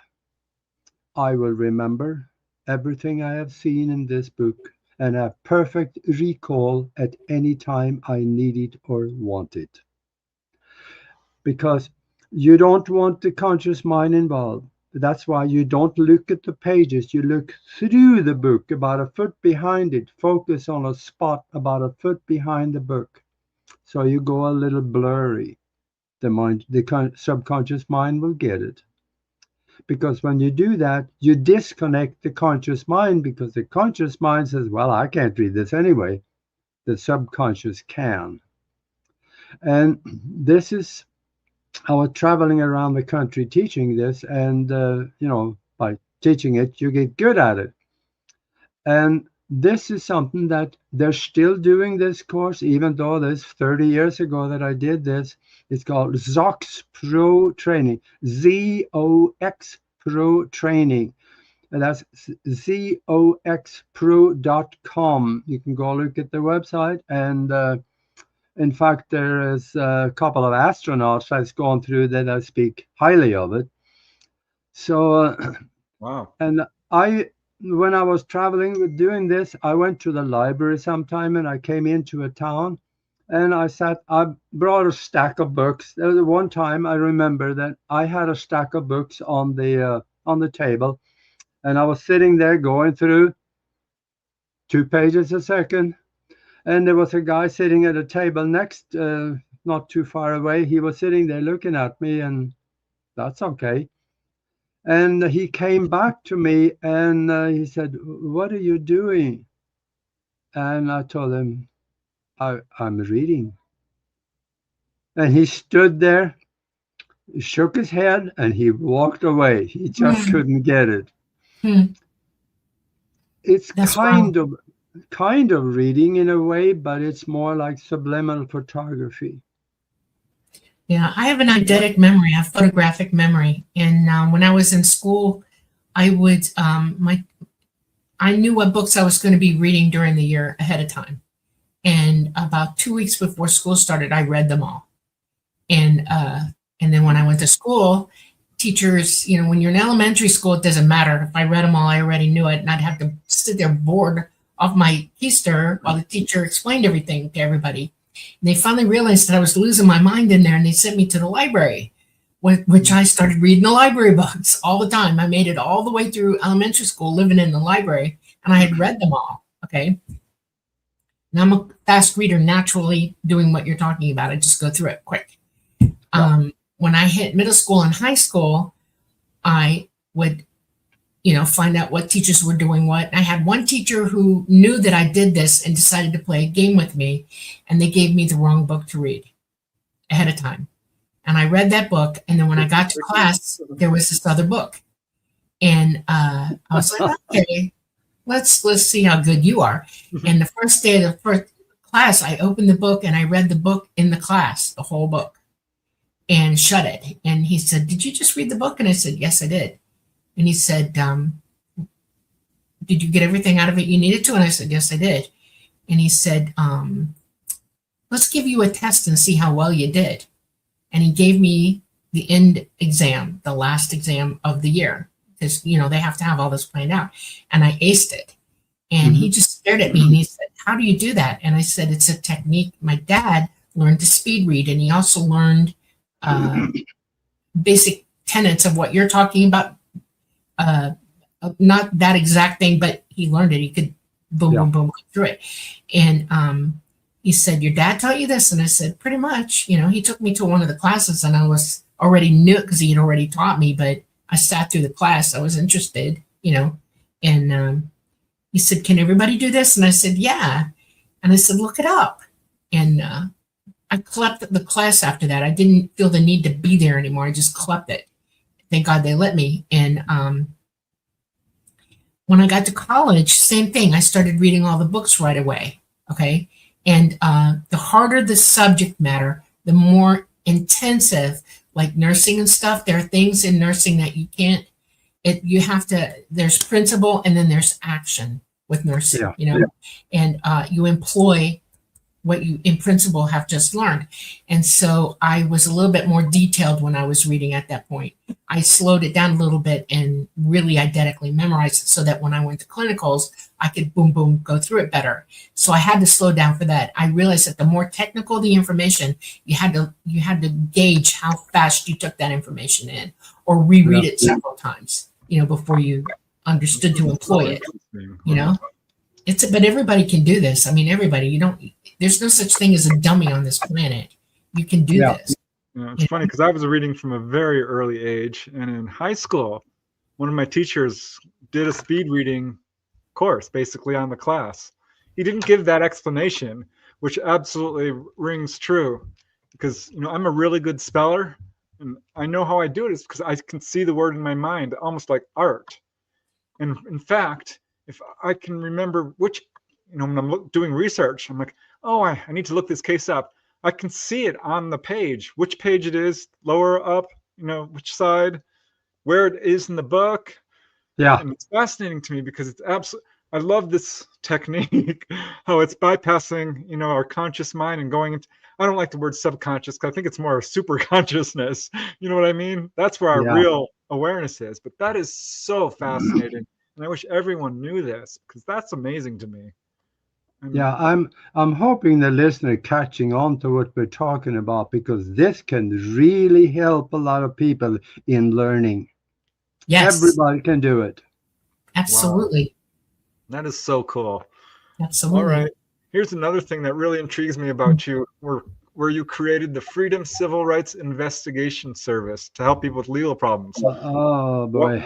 I will remember everything I have seen in this book and have perfect recall at any time I need it or want it. Because you don't want the conscious mind involved. That's why you don't look at the pages. You look through the book, about a foot behind it. Focus on a spot about a foot behind the book. So you go a little blurry. The subconscious mind will get it. Because when you do that, you disconnect the conscious mind, because the conscious mind says, well, I can't read this anyway. The subconscious can. And this is I was traveling around the country teaching this, and by teaching it, you get good at it. And this is something that they're still doing this course, even though this 30 years ago that I did this. It's called ZOX Pro Training, ZOX Pro Training. And that's zoxpro.com. You can go look at the website. And in fact, there is a couple of astronauts that's gone through that I speak highly of it. So, Wow. and when I was traveling with doing this, I went to the library sometime, and I came into a town, and I brought a stack of books. There was one time I remember that I had a stack of books on the table, and I was sitting there going through 2 pages a second, and there was a guy sitting at a table next, not too far away. He was sitting there looking at me, and that's okay. And he came back to me, and he said, "What are you doing?" And I told him, I'm reading. And he stood there, shook his head, and he walked away. He just couldn't get it. It's kind of reading in a way, but it's more like subliminal photography. Yeah, I have an eidetic memory, I have photographic memory. And when I was in school, I would, I knew what books I was going to be reading during the year ahead of time. And about 2 weeks before school started, I read them all. And then when I went to school, teachers, when you're in elementary school, it doesn't matter. If I read them all, I already knew it. And I'd have to sit there bored off my keister while the teacher explained everything to everybody. And they finally realized that I was losing my mind in there, and they sent me to the library, which I started reading the library books all the time. I made it all the way through elementary school living in the library, and I had read them all. Okay. And I'm a fast reader naturally, doing what you're talking about. I just go through it quick. When I hit middle school and high school, I would find out what teachers were doing what. I had one teacher who knew that I did this and decided to play a game with me, and they gave me the wrong book to read ahead of time. And I read that book, and then when I got to class, there was this other book. And I was like, okay, let's see how good you are. And the first day of the first class, I opened the book and I read the book in the class, the whole book, and shut it. And he said, "Did you just read the book?" And I said, "Yes, I did." And he said, "Did you get everything out of it you needed to?" And I said, "Yes, I did." And he said, "Let's give you a test and see how well you did." And he gave me the end exam, the last exam of the year, because, they have to have all this planned out. And I aced it. And he just stared at me and he said, "How do you do that?" And I said, "It's a technique. My dad learned to speed read, and he also learned basic tenets of what you're talking about. Not that exact thing, but he learned it. He could boom, boom, boom, go through it." And he said, "Your dad taught you this?" And I said, "Pretty much." He took me to one of the classes, and I was already knew it because he had already taught me, but I sat through the class. I was interested, and he said, "Can everybody do this?" And I said, "Yeah." And I said, "Look it up." And I clept the class after that. I didn't feel the need to be there anymore. I just clept it. Thank God they let me. And when I got to college, same thing. I started reading all the books right away. Okay. And the harder the subject matter, the more intensive, like nursing and stuff. There are things in nursing that you can't, there's principle and then there's action with nursing, and you employ what you in principle have just learned. And so I was a little bit more detailed when I was reading at that point. I slowed it down a little bit and really eidetically memorized it so that when I went to clinicals, I could boom, boom, go through it better. So I had to slow down for that. I realized that the more technical the information, you had to gauge how fast you took that information in or reread it several times, before you understood to employ it, but everybody can do this. I mean, everybody, there's no such thing as a dummy on this planet. You can do this. Yeah, it's funny because I was reading from a very early age, and in high school, one of my teachers did a speed reading course basically on the class. He didn't give that explanation, which absolutely rings true because, I'm a really good speller, And I know how I do it is because I can see the word in my mind, almost like art. And in fact, if I can remember which, when I'm doing research, I'm like, oh, I need to look this case up. I can see it on the page, which page it is, lower up, which side, where it is in the book. Yeah. And it's fascinating to me because it's absolutely, I love this technique, how it's bypassing, our conscious mind and going into, I don't like the word subconscious because I think it's more super consciousness. You know what I mean? That's where our Yeah. real awareness is. But that is so fascinating. And I wish everyone knew this because that's amazing to me. Yeah, I'm hoping the listener catching on to what we're talking about, because this can really help a lot of people in learning. Yes. Everybody can do it. Absolutely. Wow. That is so cool. Absolutely. All right. Here's another thing that really intrigues me about you, where you created the Freedom Civil Rights Investigation Service to help people with legal problems. Oh boy.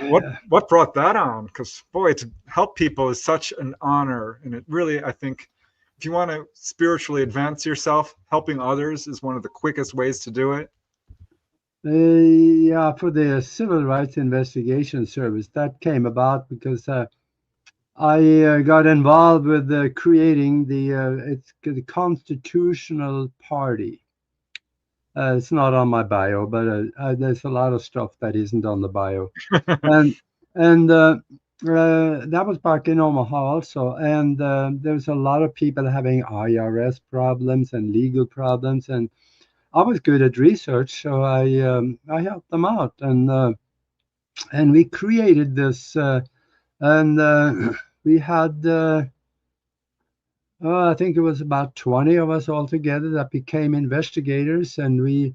What brought that on? Because boy, to help people is such an honor, and it really, I think, if you want to spiritually advance yourself, helping others is one of the quickest ways to do it. Yeah, for the Civil Rights Investigation Service, that came about because I got involved with creating it's the Constitutional Party. It's not on my bio, but there's a lot of stuff that isn't on the bio, and that was back in Omaha also, and there's a lot of people having IRS problems and legal problems, and I was good at research, so I helped them out, and we created this, and we had I think it was about 20 of us all together that became investigators, and we,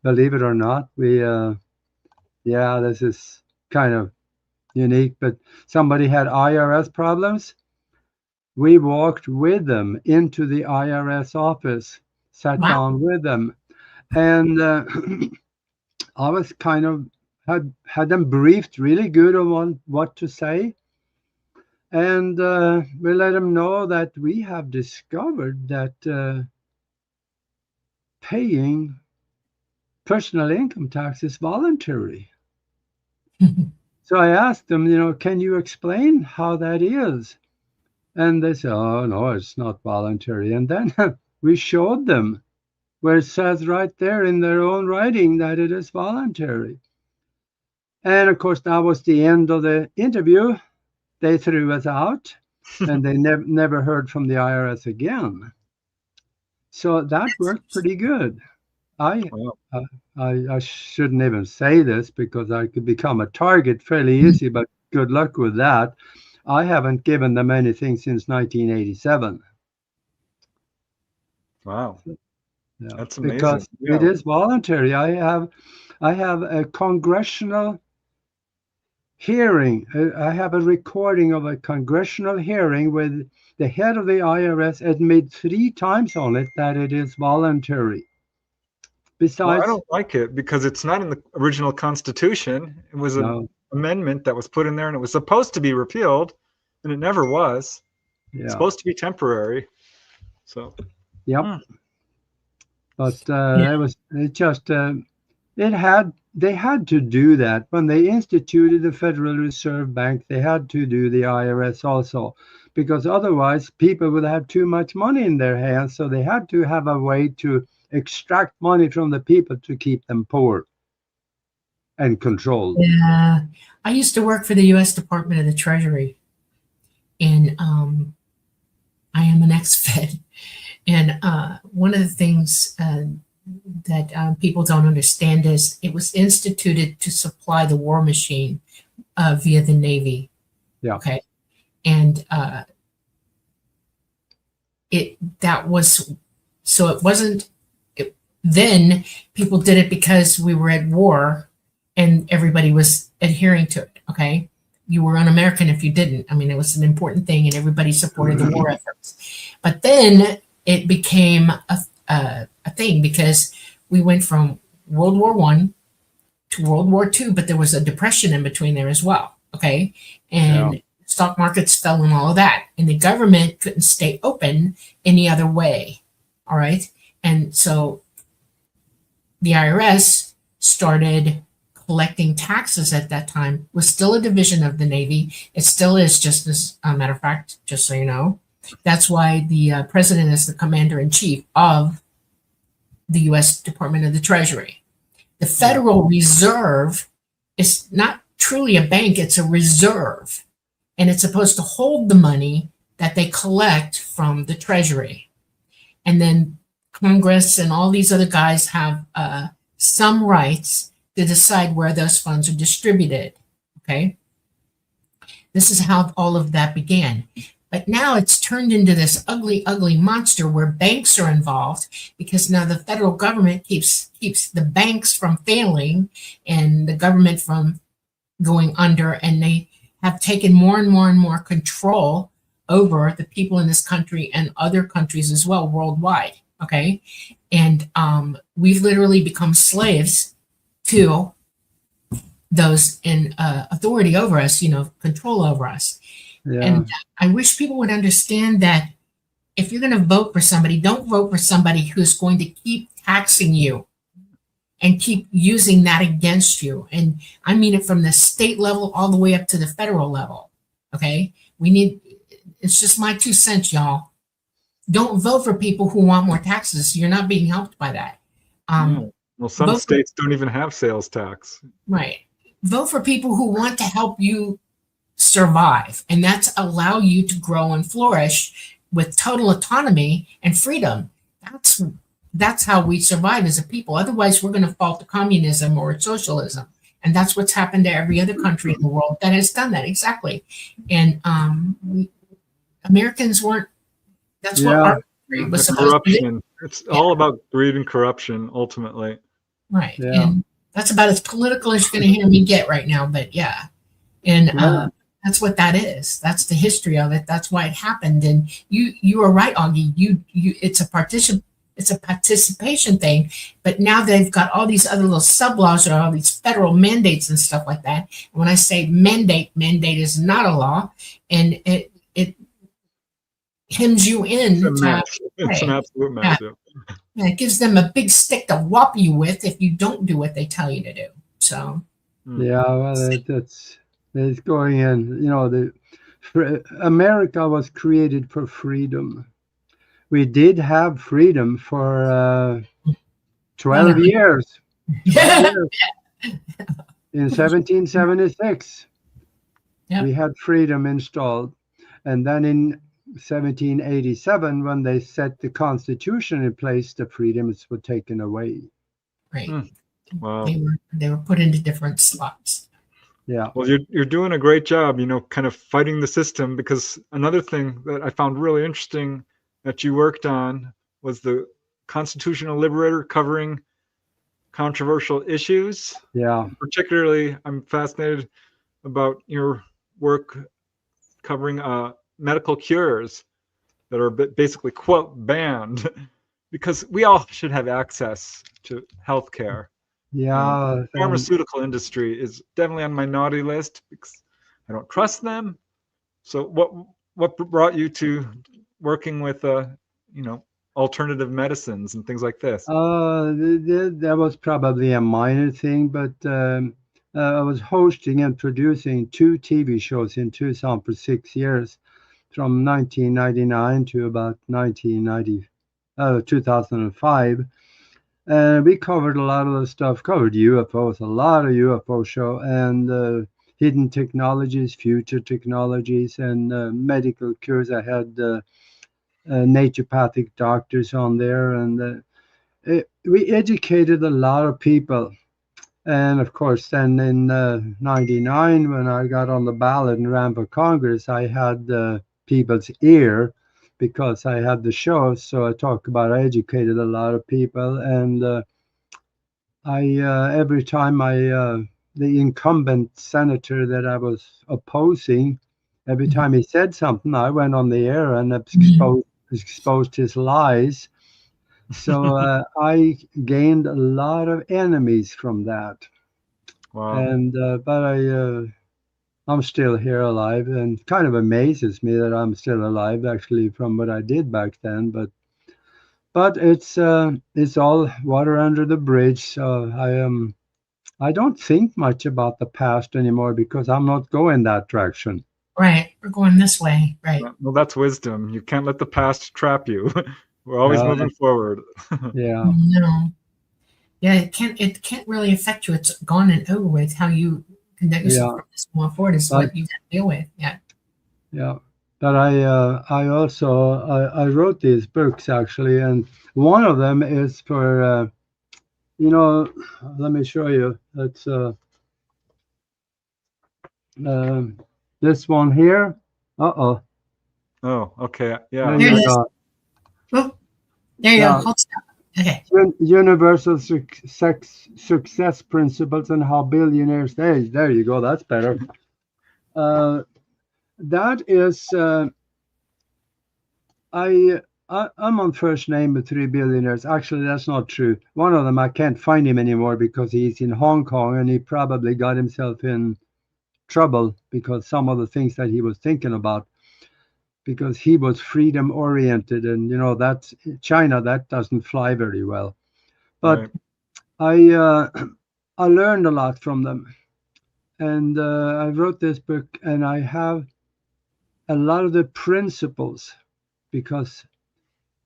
believe it or not, this is kind of unique, but somebody had IRS problems. We walked with them into the IRS office, sat down with them, and I was kind of had them briefed really good on what to say. And we let them know that we have discovered that paying personal income tax is voluntary. So I asked them, can you explain how that is? And they said, oh, no, it's not voluntary. And then we showed them where it says right there in their own writing that it is voluntary. And of course, that was the end of the interview. They threw us out, and they never heard from the IRS again. So that worked pretty good. I shouldn't even say this because I could become a target fairly easy, but good luck with that. I haven't given them anything since 1987. Wow. Yeah, that's amazing. Because it is voluntary. I have a congressional hearing. I have a recording of a congressional hearing with the head of the IRS admit 3 times on it that it is voluntary. Besides, I don't like it because it's not in the original Constitution. It was an amendment that was put in there, and it was supposed to be repealed, and it never was. Yeah. It's supposed to be temporary. So. Yep. But they had to do that. When they instituted the Federal Reserve Bank, they had to do the IRS also, because otherwise people would have too much money in their hands. So they had to have a way to extract money from the people to keep them poor and controlled. Yeah. I used to work for the U.S. Department of the Treasury, and I am an ex-Fed. And one of the things that people don't understand is it was instituted to supply the war machine via the Navy. Yeah. Okay. And then people did it because we were at war and everybody was adhering to it. Okay. You were un-American if you didn't. I mean, it was an important thing and everybody supported the war efforts. But then it became a thing because we went from World War I to World War II, but there was a depression in between there as well. Okay. And stock markets fell and all of that. And the government couldn't stay open any other way. All right. And so the IRS started collecting taxes at that time, was still a division of the Navy. It still is, just as a matter of fact, just so you know. That's why the president is the commander in chief of the U.S. Department of the Treasury. The Federal Reserve is not truly a bank, it's a reserve. And it's supposed to hold the money that they collect from the Treasury. And then Congress and all these other guys have some rights to decide where those funds are distributed. Okay? This is how all of that began. But now it's turned into this ugly, ugly monster where banks are involved, because now the federal government keeps the banks from failing and the government from going under, and they have taken more and more and more control over the people in this country and other countries as well worldwide. Okay, and we've literally become slaves to those in authority over us, control over us. Yeah. And I wish people would understand that if you're going to vote for somebody, don't vote for somebody who's going to keep taxing you and keep using that against you. And I mean it from the state level all the way up to the federal level. Okay? It's just my 2 cents, y'all. Don't vote for people who want more taxes. You're not being helped by that. Well, some states don't even have sales tax. Right. Vote for people who want to help you survive, and that's allow you to grow and flourish with total autonomy and freedom. That's how we survive as a people. Otherwise, we're going to fall to communism or socialism, and that's what's happened to every other country in the world that has done that exactly. And Americans weren't. That's what our country was supposed to do. It's all about greed and corruption, ultimately. Right, and that's about as political as you're going to hear me get right now. But and that's what that is. That's the history of it. That's why it happened. And you are right, Augie. It's a participation thing. But now they've got all these other little sub laws or all these federal mandates and stuff like that. And when I say mandate is not a law, and it hems you in. It's an absolute mess. Yeah, it gives them a big stick to whop you with if you don't do what they tell you to do. So. Yeah, well, it's going in. America was created for freedom. We did have freedom for 12 years. In 1776, we had freedom installed. And then in 1787, when they set the Constitution in place, the freedoms were taken away. Right. Wow. They were put into different slots. Yeah. Well, you're doing a great job, kind of fighting the system, because another thing that I found really interesting that you worked on was the Constitutional Liberator covering controversial issues. Yeah. Particularly, I'm fascinated about your work covering medical cures that are basically, quote, banned, because we all should have access to healthcare. Yeah. The pharmaceutical industry is definitely on my naughty list because I don't trust them. So what brought you to working with alternative medicines and things like this? That was probably a minor thing, but I was hosting and producing 2 TV shows in Tucson for 6 years, from 1999 to about 2005. And we covered a lot of the stuff, covered UFOs, a lot of UFO show, and hidden technologies, future technologies, and medical cures. I had naturopathic doctors on there, and we educated a lot of people. And of course, then in 99, when I got on the ballot and ran for Congress, I had people's ear because I had the show. So I educated a lot of people. And every time the incumbent senator that I was opposing, every time he said something, I went on the air and exposed his lies. So I gained a lot of enemies from that. Wow. And but I'm still here alive, and kind of amazes me that I'm still alive, actually, from what I did back then. But it's all water under the bridge. So I am I don't think much about the past anymore because I'm not going that direction. Right. We're going this way. Right. Well, that's wisdom. You can't let the past trap you. We're always Uh, moving forward. yeah, No. Yeah, it can't really affect you. It's gone and over with. How you conduct yourself yeah, from this point forward is but what you got to deal with. Yeah. yeah. But I also I wrote these books actually, and one of them is for you know. Let me show you. It's um this one here. Uh-oh. Oh, okay. Yeah. There There it you is. go. Oh, there you go. Yeah. Hold stop. Okay. Universal success principles and how billionaires. There you go. That's better. That is. I'm on first name with three billionaires. Actually, that's not true. One of them, I can't find him anymore because he's in Hong Kong and he probably got himself in trouble because some of the things that he was thinking about, because he was freedom oriented, and that's China, that doesn't fly very well. But Right. I I learned a lot from them, and I wrote this book, and I have a lot of the principles because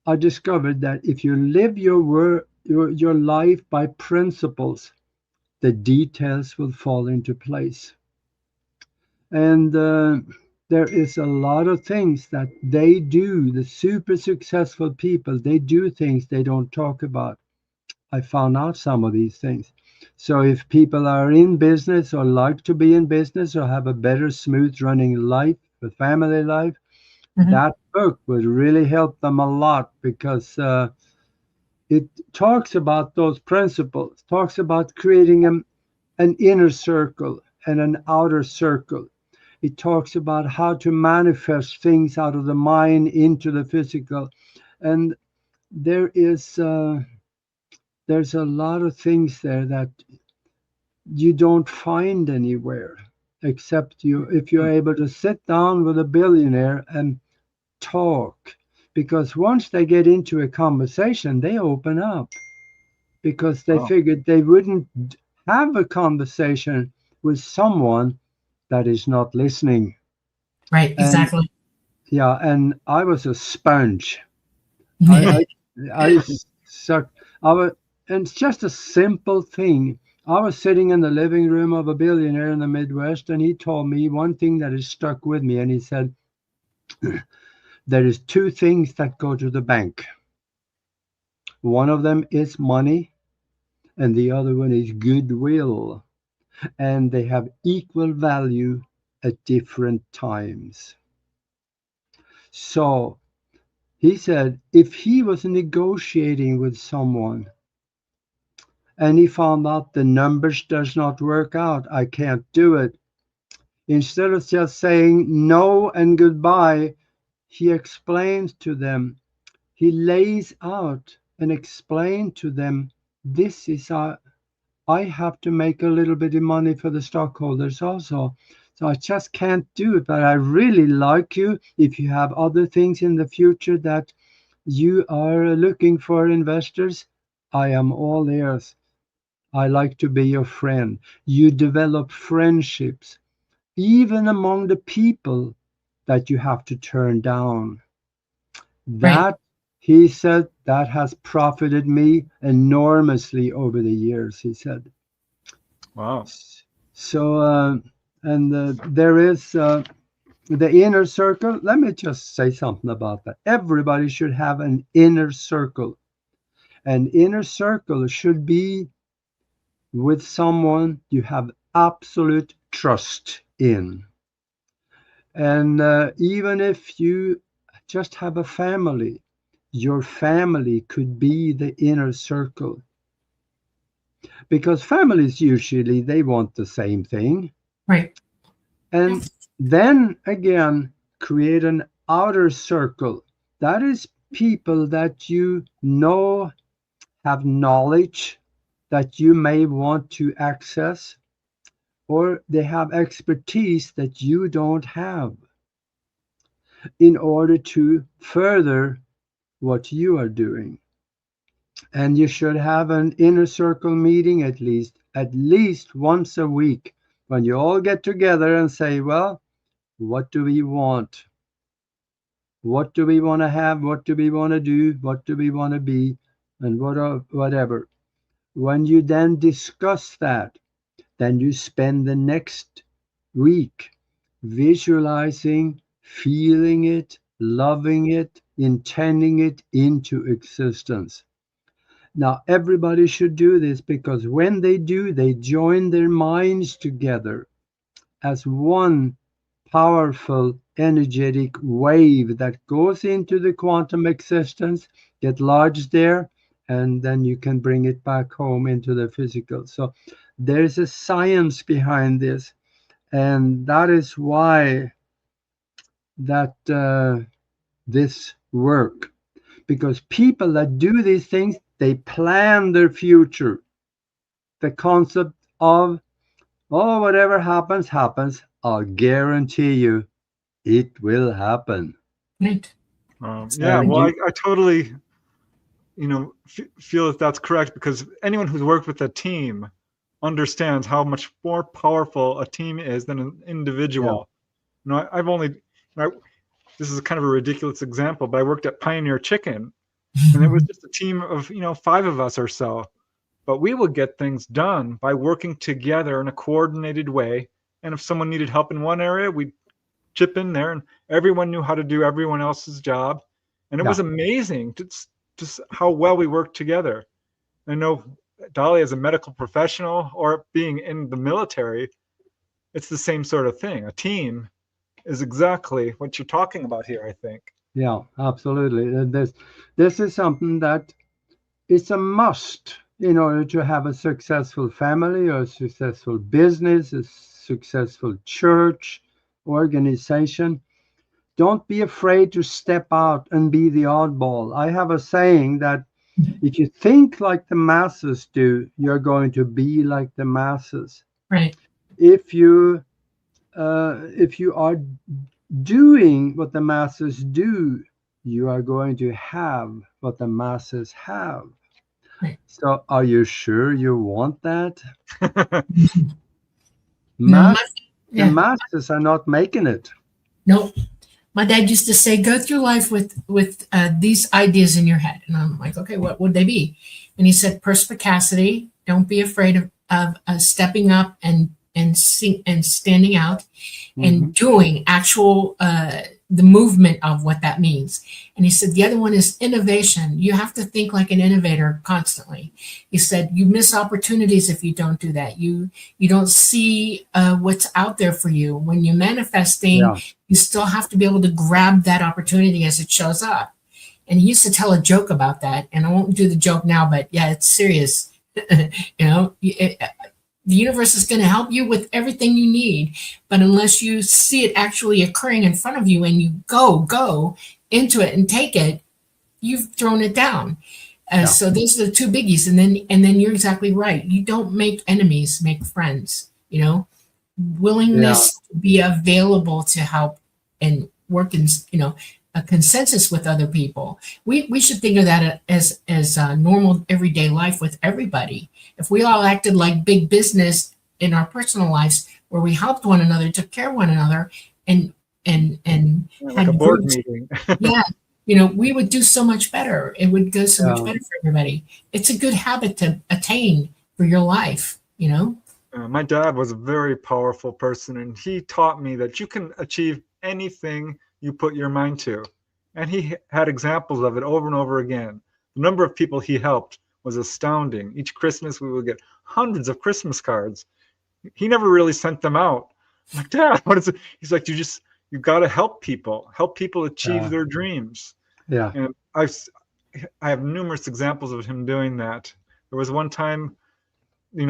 I discovered that if you live your life by principles, the details will fall into place. And there is a lot of things that they do. The super successful people, they do things they don't talk about. I found out some of these things. So if people are in business or like to be in business or have a better, smooth running life, a family life, Mhm. that book would really help them a lot because it talks about those principles, talks about creating an inner circle and an outer circle. It talks about how to manifest things out of the mind into the physical. And there is there's a lot of things there that you don't find anywhere except if you're Hmm. able to sit down with a billionaire and talk, because once they get into a conversation they open up, because they Wow. figured they wouldn't have a conversation with someone that is not listening. Right. And Exactly. yeah, and I was a sponge. I I sucked. I was, and it's just a simple thing. I was sitting in the living room of a billionaire in the Midwest, and he told me one thing that has stuck with me. And he said, "There is two things that go to the bank. One of them is money, and the other one is goodwill, and they have equal value at different times." So he said, if he was negotiating with someone and he found out the numbers does not work out, I can't do it. Instead of just saying no and goodbye, he explains to them, he lays out and explains to them, this is I have to make a little bit of money for the stockholders also. So I just can't do it. But I really like you. If you have other things in the future that you are looking for investors, I am all ears. I like to be your friend. You develop friendships, even among the people that you have to turn down. Right. That, he said, that has profited me enormously over the years, he said. Wow. So, and there is the inner circle. Let me just say something about that. Everybody should have an inner circle. An inner circle should be with someone you have absolute trust in. And even if you just have a family, your family could be the inner circle. Because families usually they want the same thing. Right. And then again, create an outer circle. That is people that you know have knowledge that you may want to access, or they have expertise that you don't have in order to further what you are doing. And you should have an inner circle meeting at least at least once a week, when you all get together and say, well, what do we want? What do we want to have? What do we want to do? What do we want to be? And whatever. When you then discuss that, then you spend the next week visualizing, feeling it, loving it, intending it into existence. Now, everybody should do this, because when they do, they join their minds together as one powerful energetic wave that goes into the quantum existence, get lodged there, and then you can bring it back home into the physical. So there's a science behind this, and that is why that this work, because people that do these things, they plan their future. The concept of, oh, whatever happens, happens. I'll guarantee you it will happen. Right. Yeah, well, I totally, feel that that's correct, because anyone who's worked with a team understands how much more powerful a team is than an individual. Yeah. This is kind of a ridiculous example, but I worked at Pioneer Chicken, and it was just a team of 5 of us or so, but we would get things done by working together in a coordinated way. And if someone needed help in one area, we'd chip in there, and everyone knew how to do everyone else's job. And it was amazing just how well we worked together. I know, Dolly, as a medical professional or being in the military, it's the same sort of thing. A team is exactly what you're talking about here, I think. Yeah, absolutely. This is something that is a must in order to have a successful family, or a successful business, a successful church, organization. Don't be afraid to step out and be the oddball. I have a saying that if you think like the masses do, you're going to be like the masses. Right. If you are doing what the masses do, you are going to have what the masses have. Right. So are you sure you want that? No, The masses are not making it. No. My dad used to say, go through life with these ideas in your head. And I'm like, okay, what would they be? And he said, perspicacity. Don't be afraid of stepping up and standing out, and doing actual the movement of what that means. And he said the other one is innovation. You have to think like an innovator constantly. He said you miss opportunities if you don't do that. You don't see what's out there for you. When you're manifesting, you still have to be able to grab that opportunity as it shows up. And he used to tell a joke about that, and I won't do the joke now, but yeah, it's serious. The universe is going to help you with everything you need, but unless you see it actually occurring in front of you and you go into it and take it, you've thrown it down. So those are the two biggies. And then you're exactly right. You don't make enemies, make friends. Willingness to be available to help and work in a consensus with other people. We should think of that as normal everyday life with everybody. If we all acted like big business in our personal lives, where we helped one another, took care of one another, and like had a board groups, meeting. we would do so much better. It would go so much better for everybody. It's a good habit to attain for your life. My dad was a very powerful person, and he taught me that you can achieve anything you put your mind to. And he had examples of it over and over again. The number of people he helped was astounding. Each Christmas, we would get hundreds of Christmas cards. He never really sent them out. I'm like, Dad, what is it? He's like, you got to help people achieve their dreams. Yeah. And I have numerous examples of him doing that. There was one time, we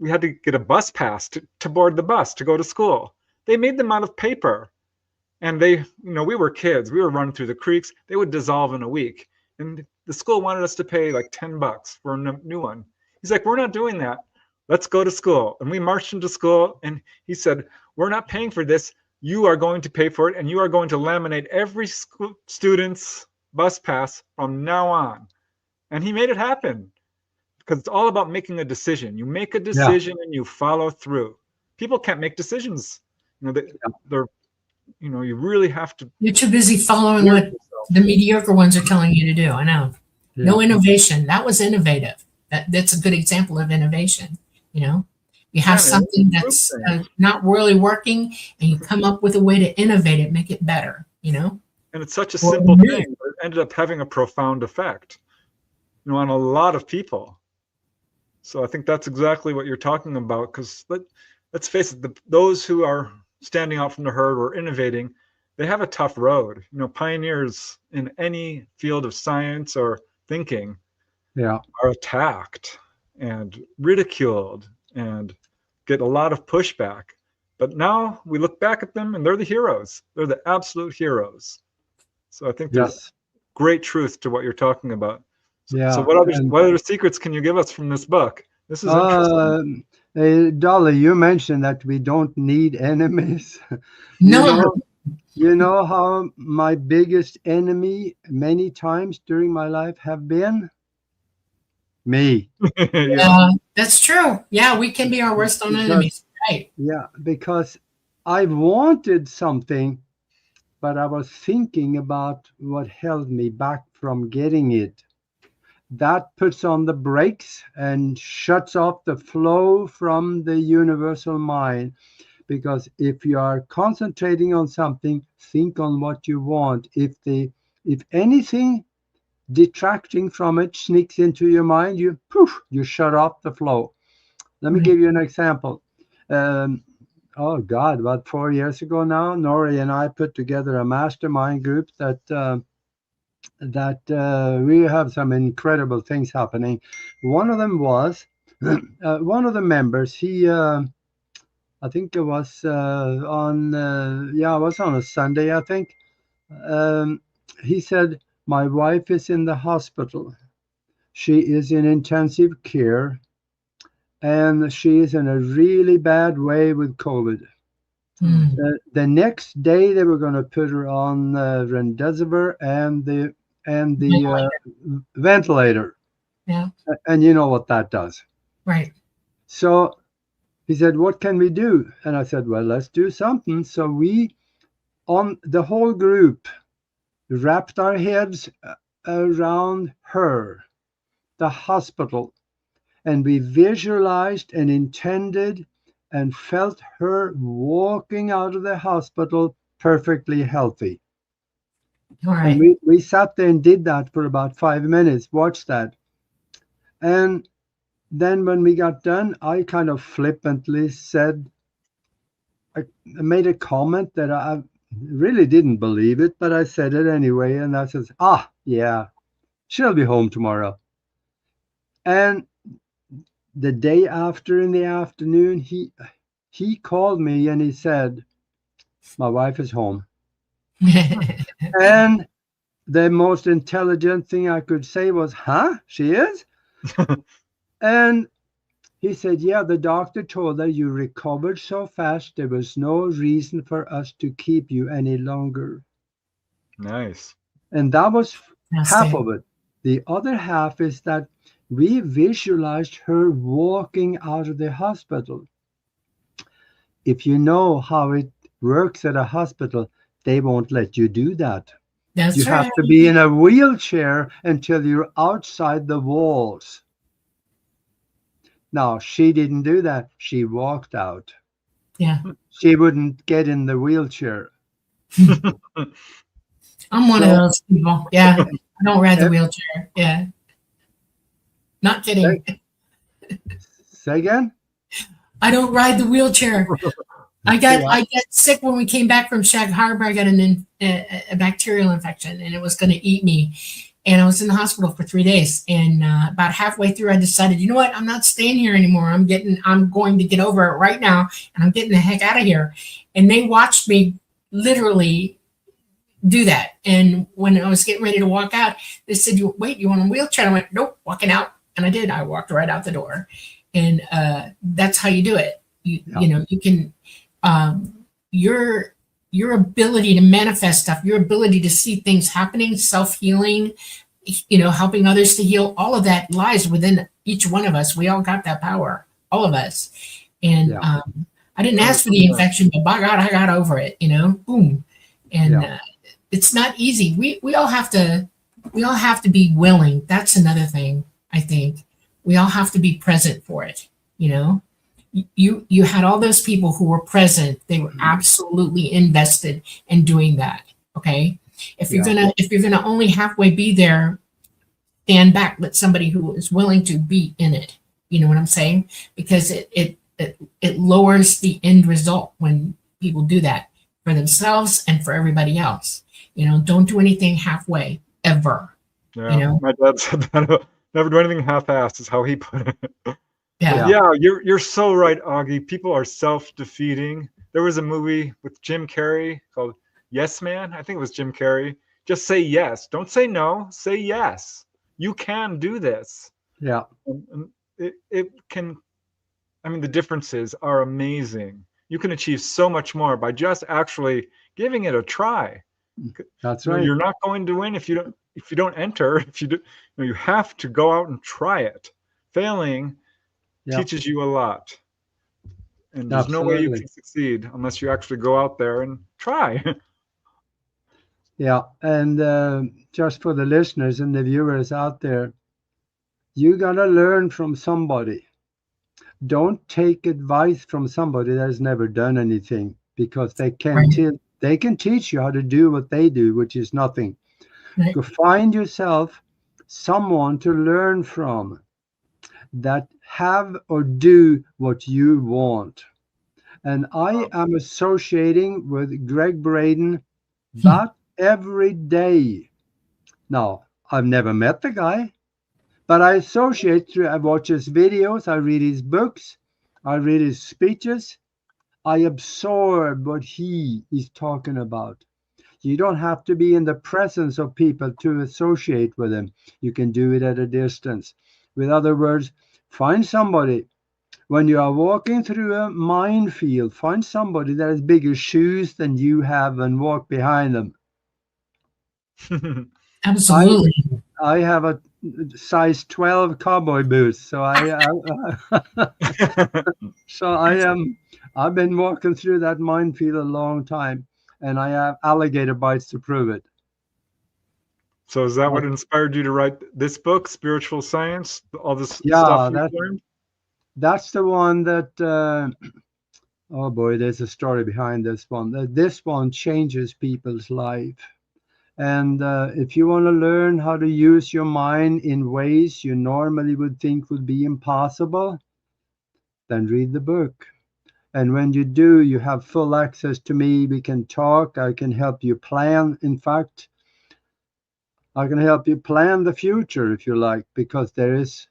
had to get a bus pass to board the bus to go to school. They made them out of paper. And we were kids. We were running through the creeks. They would dissolve in a week. And the school wanted us to pay like $10 for a new one. He's like, we're not doing that. Let's go to school. And we marched into school, and he said, we're not paying for this. You are going to pay for it, and you are going to laminate every student's bus pass from now on. And he made it happen. because it's all about making a decision. You make a decision and you follow through. People can't make decisions. They're you really have to. You're too busy following what the mediocre ones are telling you to do. I know. Yeah. No innovation. That was innovative. That's a good example of innovation. You have something that's not really working, and you come up with a way to innovate it, make it better. And it's such a simple thing, but it ended up having a profound effect, on a lot of people. So I think that's exactly what you're talking about. Because let's face it, those who are standing out from the herd or innovating, they have a tough road. Pioneers in any field of science or thinking are attacked and ridiculed and get a lot of pushback. But now we look back at them and they're the heroes. They're the absolute heroes. So I think there's great truth to what you're talking about. So what other secrets can you give us from this book? This is interesting. Dolly, you mentioned that we don't need enemies. No. You know how my biggest enemy many times during my life have been? Me. Yeah, that's true. Yeah, we can be our worst own enemies. Right. Yeah, because I wanted something, but I was thinking about what held me back from getting it. That puts on the brakes and shuts off the flow from the universal mind. Because if you are concentrating on something, think on what you want. If anything detracting from it sneaks into your mind, you shut off the flow. Let me give you an example. About 4 years ago now, Norway and I put together a mastermind group that we have some incredible things happening. One of them was one of the members. He, I think it was on a Sunday. I think he said, "My wife is in the hospital. She is in intensive care, and she is in a really bad way with COVID." The next day, they were going to put her on remdesivir and the ventilator. Yeah. And you know what that does. Right. So he said, "What can we do?" And I said, "Well, let's do something." So we, on the whole group, wrapped our heads around her, the hospital, and we visualized and intended and felt her walking out of the hospital perfectly healthy. All right. And we sat there and did that for about 5 minutes, watched that. And then when we got done, I kind of flippantly said, I made a comment that I really didn't believe it, but I said it anyway. And I said, yeah, she'll be home tomorrow. And the day after in the afternoon, he called me and he said, "My wife is home." And the most intelligent thing I could say was, "Huh? She is?" And he said, "Yeah, the doctor told her you recovered so fast, there was no reason for us to keep you any longer." Nice. And that was half of it. The other half is that we visualized her walking out of the hospital. If you know how it works at a hospital, they won't let you do that. That's you right. have to be in a wheelchair until you're outside the walls. Now, she didn't do that. She walked out. Yeah. She wouldn't get in the wheelchair. I'm one of those people. Yeah. I don't ride the wheelchair. Yeah. Not kidding. Say again? I don't ride the wheelchair. I got sick when we came back from Shag Harbor. I got a bacterial infection, and it was going to eat me. And I was in the hospital for 3 days. And about halfway through, I decided, you know what? I'm not staying here anymore. I'm going to get over it right now, and I'm getting the heck out of here. And they watched me literally do that. And when I was getting ready to walk out, they said, you want a wheelchair? I went, nope, walking out. And I did. I walked right out the door. And that's how you do it. You know, you can, your ability to manifest stuff, your ability to see things happening, self-healing, helping others to heal, all of that lies within each one of us. We all got that power, all of us. And Yeah. I didn't ask for the infection, but by God, I got over it, boom. And it's not easy. We all have to be willing. That's another thing, I think. We all have to be present for it, You had all those people who were present. They were absolutely invested in doing that. Okay. If you're gonna only halfway be there, stand back. Let somebody who is willing to be in it. You know what I'm saying? Because it lowers the end result when people do that for themselves and for everybody else. Don't do anything halfway ever. Yeah, my dad said that. Never do anything half-assed is how he put it. Yeah. Yeah, you're so right, Augie. People are self-defeating. There was a movie with Jim Carrey called Yes Man. I think it was Jim Carrey. Just say yes. Don't say no. Say yes. You can do this. Yeah. And it can. I mean, the differences are amazing. You can achieve so much more by just actually giving it a try. That's right. You're not going to win if you don't enter. If you do, you have to go out and try it. Failing teaches you a lot, and there's no way you can succeed unless you actually go out there and try. Yeah, and just for the listeners and the viewers out there, you gotta learn from somebody. Don't take advice from somebody that has never done anything, because they can teach you how to do what they do, which is nothing. Right. Go find yourself someone to learn from that have or do what you want. And I am associating with Greg Braden about every day. Now, I've never met the guy, but I associate through, I watch his videos, I read his books, I read his speeches, I absorb what he is talking about. You don't have to be in the presence of people to associate with them. You can do it at a distance. With other words, find somebody. When you are walking through a minefield, find somebody that has bigger shoes than you have and walk behind them. Absolutely. I have a size 12 cowboy boots, so I've been walking through that minefield a long time, and I have alligator bites to prove it. So is that what inspired you to write this book, Spiritual Science? All this stuff you've learned? That's the one that, oh boy, there's a story behind this one. This one changes people's life. And if you want to learn how to use your mind in ways you normally would think would be impossible, then read the book. And when you do, you have full access to me. We can talk. I can help you plan. In fact, I can help you plan the future if you like, because there's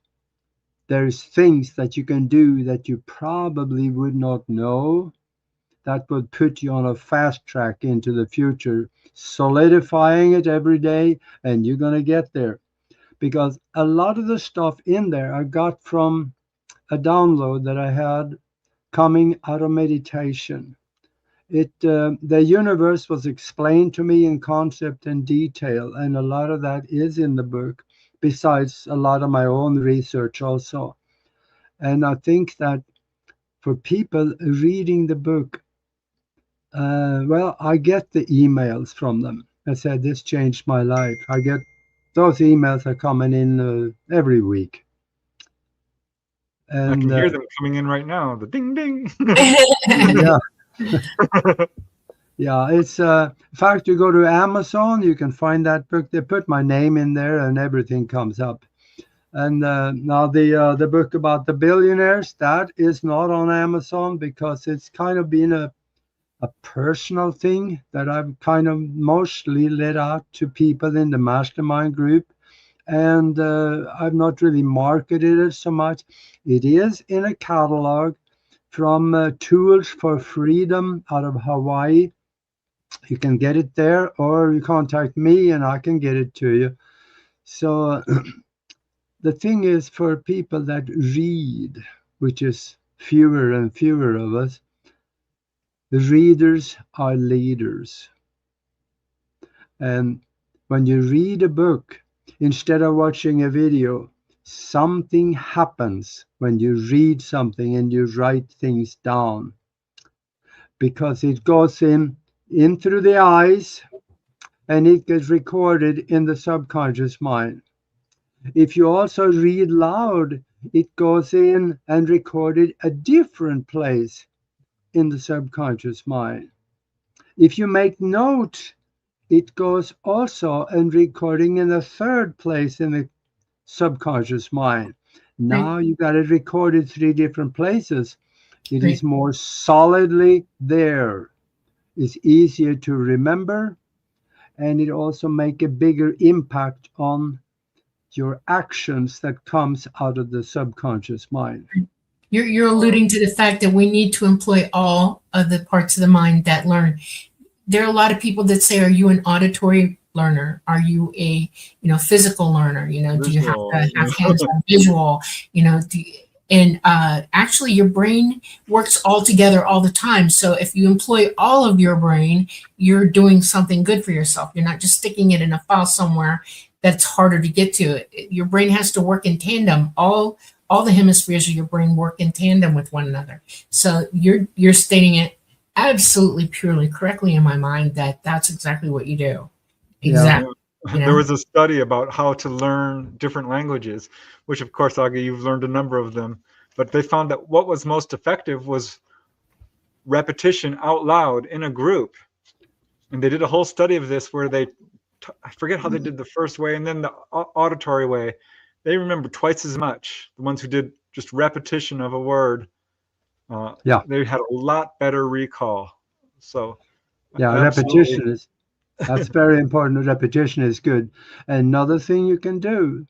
things that you can do that you probably would not know that would put you on a fast track into the future, solidifying it every day, and you're going to get there. Because a lot of the stuff in there I got from a download that I had coming out of meditation. The universe was explained to me in concept and detail, and a lot of that is in the book, besides a lot of my own research also. And I think that for people reading the book, well, I get the emails from them. I said, this changed my life. I get those emails are coming in every week. And I can hear them coming in right now. The ding ding. Yeah. Yeah, it's in fact, you go to Amazon, you can find that book. They put my name in there and everything comes up. And now the book about the billionaires, that is not on Amazon because it's kind of been a personal thing that I've kind of mostly let out to people in the mastermind group. And I've not really marketed it so much. It is in a catalog from Tools for Freedom out of Hawaii. You can get it there, or you contact me and I can get it to you. So the thing is, for people that read, which is fewer and fewer of us, the readers are leaders. And when you read a book, instead of watching a video, something happens when you read something and you write things down, because it goes in through the eyes and it gets recorded in the subconscious mind. If you also read loud, it goes in and recorded a different place in the subconscious mind. If you make note, it goes also and recording in a third place in the subconscious mind. Now you got it recorded 3 different places. It is more solidly there. It's easier to remember, and it also make a bigger impact on your actions that comes out of the subconscious mind. You're alluding to the fact that we need to employ all of the parts of the mind that learn. There are a lot of people that say, are you an auditory learner? Are you a physical learner? Do you have to have hands-on visual? Actually your brain works all together all the time. So if you employ all of your brain, you're doing something good for yourself. You're not just sticking it in a file somewhere that's harder to get to. Your brain has to work in tandem. All the hemispheres of your brain work in tandem with one another. So you're stating it absolutely purely correctly in my mind that that's exactly what you do. Exactly. Yeah. There was a study about how to learn different languages, which of course, Aage, you've learned a number of them, but they found that what was most effective was repetition out loud in a group. And they did a whole study of this where I forget how they did the first way, and then the auditory way. They remember twice as much. The ones who did just repetition of a word, they had a lot better recall. So repetition that's very important. Repetition is good. Another thing you can do,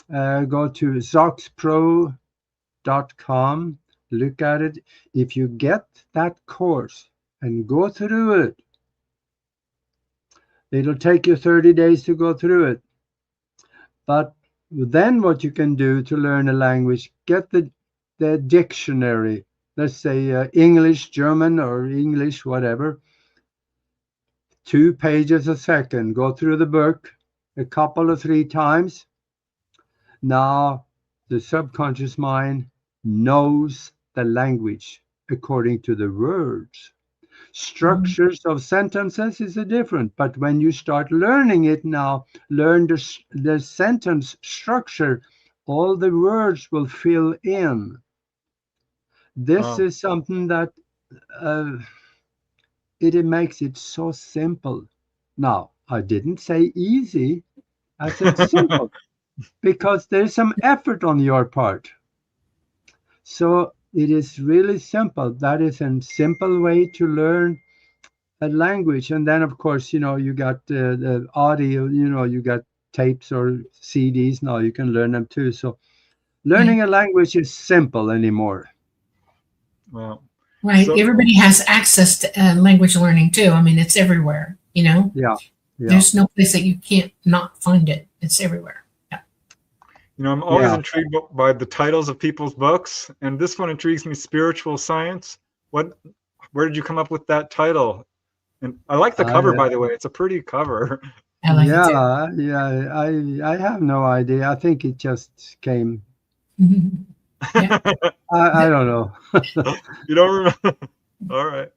go to zoxpro.com, look at it. If you get that course and go through it, it'll take you 30 days to go through it. But then what you can do to learn a language, get the dictionary, let's say English, German, or English, whatever, 2 pages a second. Go through the book a couple of 3 times. Now the subconscious mind knows the language according to the words. Structures of sentences is different, but when you start learning it now, learn the sentence structure, all the words will fill in. This is something that it makes it so simple. Now, I didn't say easy, I said simple, because there's some effort on your part. So it is really simple. That is a simple way to learn a language. And then, of course, you got the audio, you got tapes or CDs now, you can learn them too. So learning a language is simple anymore. Wow. Right. So, everybody has access to language learning too. I mean, it's everywhere, Yeah. There's no place that you can't not find it. It's everywhere. Yeah. I'm always intrigued by the titles of people's books, and this one intrigues me, Spiritual Science. Where did you come up with that title? And I like the cover, by the way. It's a pretty cover. I like it too. I have no idea. I think it just came. Yeah. I don't know. You don't remember? All right.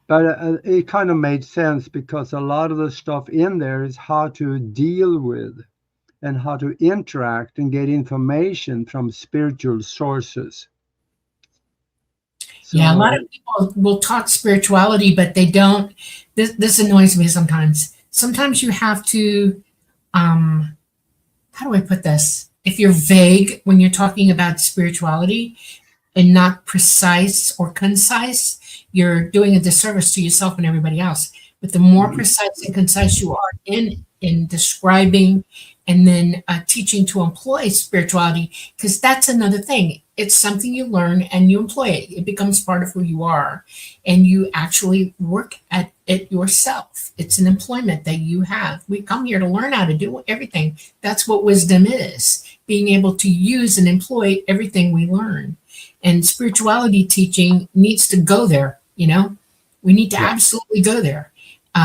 But it kind of made sense, because a lot of the stuff in there is how to deal with and how to interact and get information from spiritual sources. So, a lot of people will talk spirituality, but they don't. This annoys me sometimes. Sometimes you have to, how do I put this? If you're vague when you're talking about spirituality and not precise or concise, you're doing a disservice to yourself and everybody else. But the more precise and concise you are in describing and then teaching to employ spirituality, because that's another thing. It's something you learn and you employ it. It becomes part of who you are, and you actually work at it yourself. It's an employment that you have. We come here to learn how to do everything. That's what wisdom is, being able to use and employ everything we learn. And spirituality teaching needs to go there, We need to absolutely go there.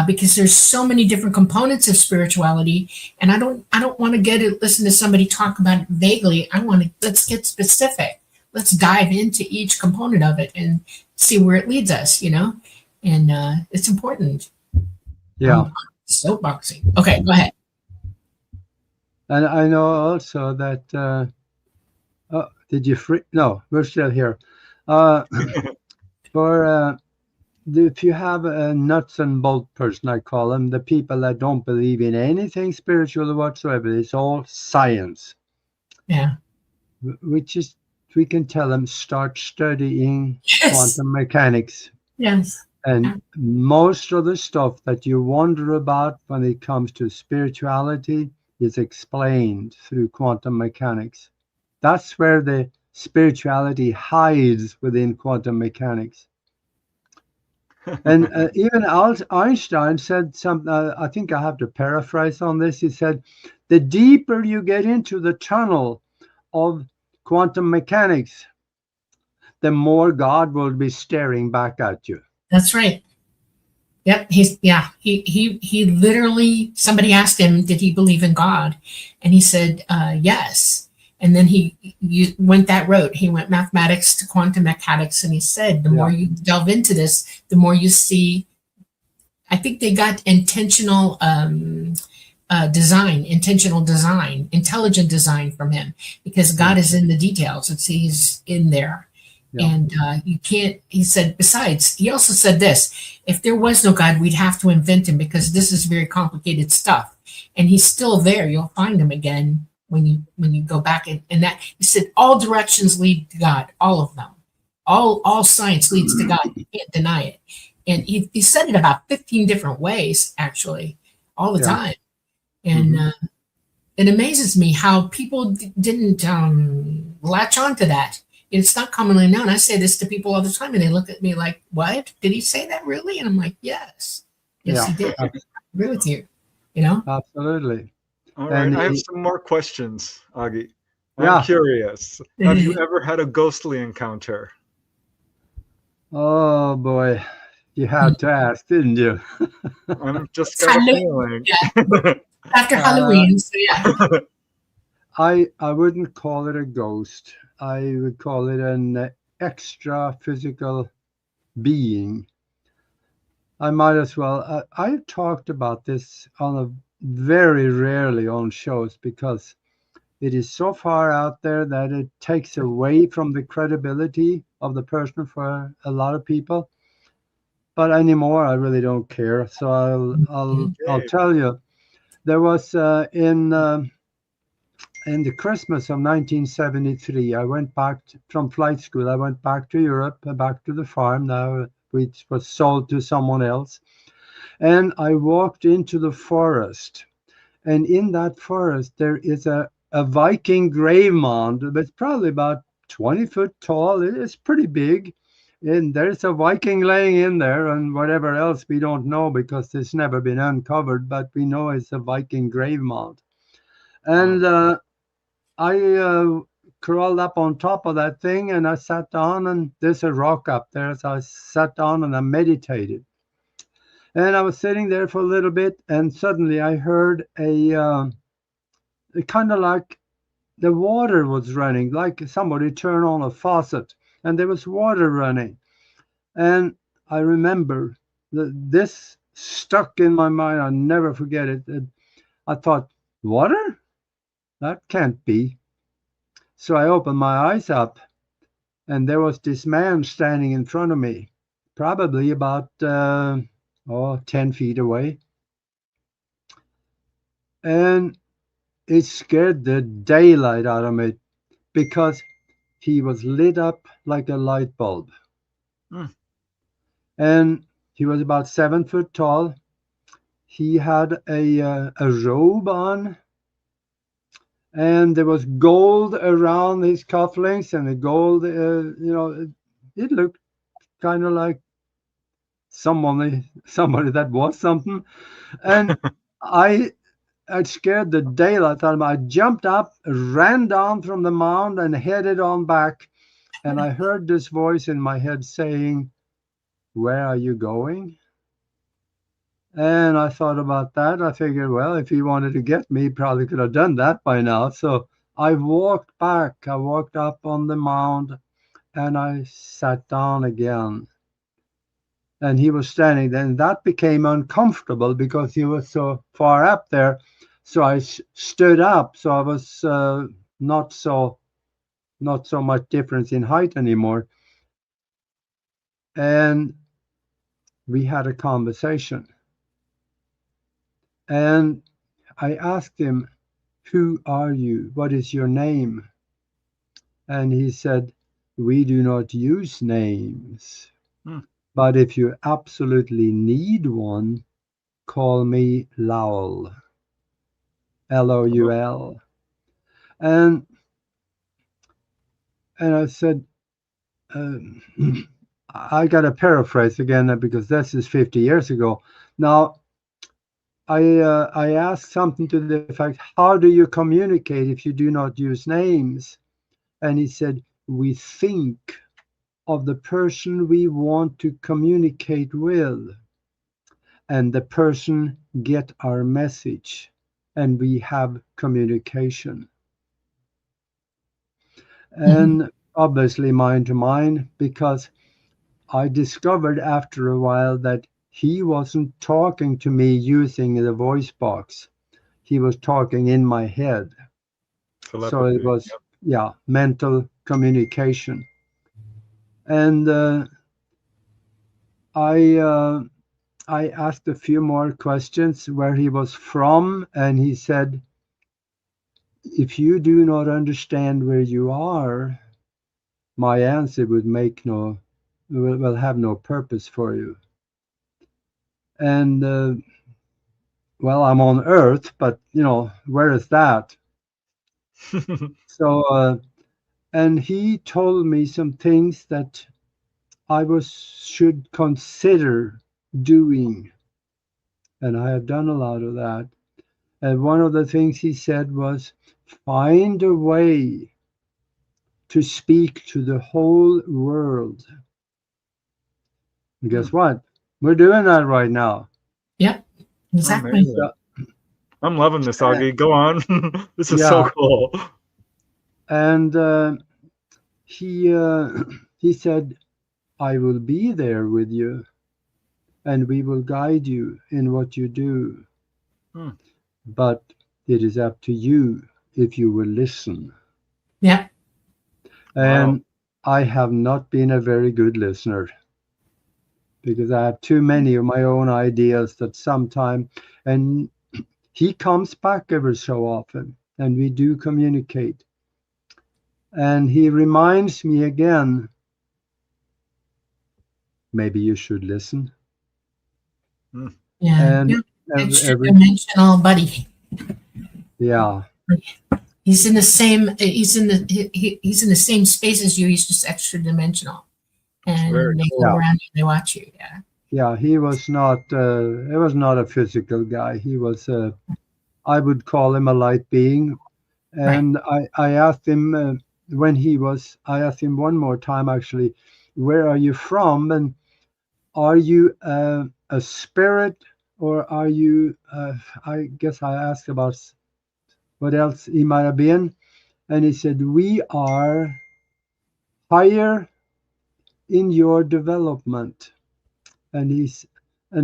because there's so many different components of spirituality, and I don't want to listen to somebody talk about it vaguely. Let's get specific. Let's dive into each component of it and see where it leads us, and it's important. Yeah. Soapboxing. Okay, go ahead. And I know also that, did you free? No, we're still here. If you have a nuts and bolt person, I call them, the people that don't believe in anything spiritual whatsoever, it's all science. Yeah. We can tell them, start studying Yes. quantum mechanics. Yes. And most of the stuff that you wonder about when it comes to spirituality is explained through quantum mechanics. That's where the spirituality hides within quantum mechanics. And even Einstein said something, I think I have to paraphrase on this. He said, the deeper you get into the tunnel of quantum mechanics, the more God will be staring back at you. That's right. Yep. He literally, somebody asked him, did he believe in God? And he said, yes. And then he went that route. He went mathematics to quantum mechanics. And he said, the more you delve into this, the more you see, I think they got intentional design, intelligent design from him, because God is in the details. He's in there. Yeah. And you can't, he said, besides, he also said this, if there was no God, we'd have to invent him, because this is very complicated stuff. And he's still there. You'll find him again when you go back. And that, he said, all directions lead to God, all of them. All science leads to God. You can't deny it. And he said it about 15 different ways, actually, all the time. And it amazes me how people didn't latch on to that. It's not commonly known. I say this to people all the time, and they look at me like, what? Did he say that really? And I'm like, yes. Yes, he did. I agree with you. Absolutely. All right. I have some more questions, Aage. I'm curious. Have you ever had a ghostly encounter? Oh, boy. You had to ask, didn't you? I'm just got a feeling. Yeah. After Halloween, so yeah. I wouldn't call it a ghost. I would call it an extra physical being. I might as well. I talked about this very rarely on shows, because it is so far out there that it takes away from the credibility of the person for a lot of people. But anymore, I really don't care. So I'll tell you. There was in the Christmas of 1973, I went back from flight school. I went back to Europe, back to the farm now, which was sold to someone else. And I walked into the forest. And in that forest, there is a Viking grave mound that's probably about 20 foot tall. It's pretty big. And there's a Viking laying in there, and whatever else we don't know, because it's never been uncovered, but we know it's a Viking grave mound. And I crawled up on top of that thing, and I sat down, and there's a rock up there. So I sat down and I meditated. And I was sitting there for a little bit, and suddenly I heard a kind of like the water was running, like somebody turned on a faucet, and there was water running. And I remember that this stuck in my mind. I'll never forget it. I thought, water? That can't be. So I opened my eyes up, and there was this man standing in front of me, probably about 10 feet away. And it scared the daylight out of me, because he was lit up like a light bulb. And he was about 7 foot tall. He had a robe on, and there was gold around his cufflinks, and the gold, it looked kind of like somebody that was something. And I scared the daylight out of me. I jumped up, ran down from the mound, and headed on back. And I heard this voice in my head saying, "Where are you going?" And I thought about that. I figured, well, if he wanted to get me, he probably could have done that by now. So I walked back. I walked up on the mound and I sat down again. And he was standing there, and that became uncomfortable because he was so far up there. So I stood up. So I was not so much difference in height anymore. And we had a conversation. And I asked him, "Who are you? What is your name?" And he said, "We do not use names. But if you absolutely need one, call me Lowell. Loul." And I said, I got to paraphrase again because this is 50 years ago. Now, I asked something to the effect, how do you communicate if you do not use names? And he said, we think of the person we want to communicate with, and the person get our message, and we have communication. And obviously mind to mind, because I discovered after a while that he wasn't talking to me using the voice box. He was talking in my head. Telepathy. So it was, mental communication. And I asked a few more questions where he was from, and he said, if you do not understand where you are, my answer would will have no purpose for you. And well, I'm on Earth, but where is that? So and he told me some things that I should consider doing, and I have done a lot of that. And one of the things he said was, find a way to speak to the whole world. And guess what? We're doing that right now. Yep, exactly. Amazing. I'm loving this, Aage. Go on. This is so cool. And he said, I will be there with you, and we will guide you in what you do. But it is up to you if you will listen. Yeah. And I have not been a very good listener, because I have too many of my own ideas that sometimes, and he comes back ever so often, and we do communicate. And he reminds me again, maybe you should listen. Yeah. And extra-dimensional buddy. Yeah. He's in the same. He's in the same space as you. He's just extra-dimensional, and they go around you. They watch you. Yeah. Yeah. He was not. It was not a physical guy. He was. I would call him a light being. And I asked him when he was. I asked him one more time actually, where are you from? And are you a spirit, or are you? I guess I asked about what else he might have been, and he said, we are higher in your development. And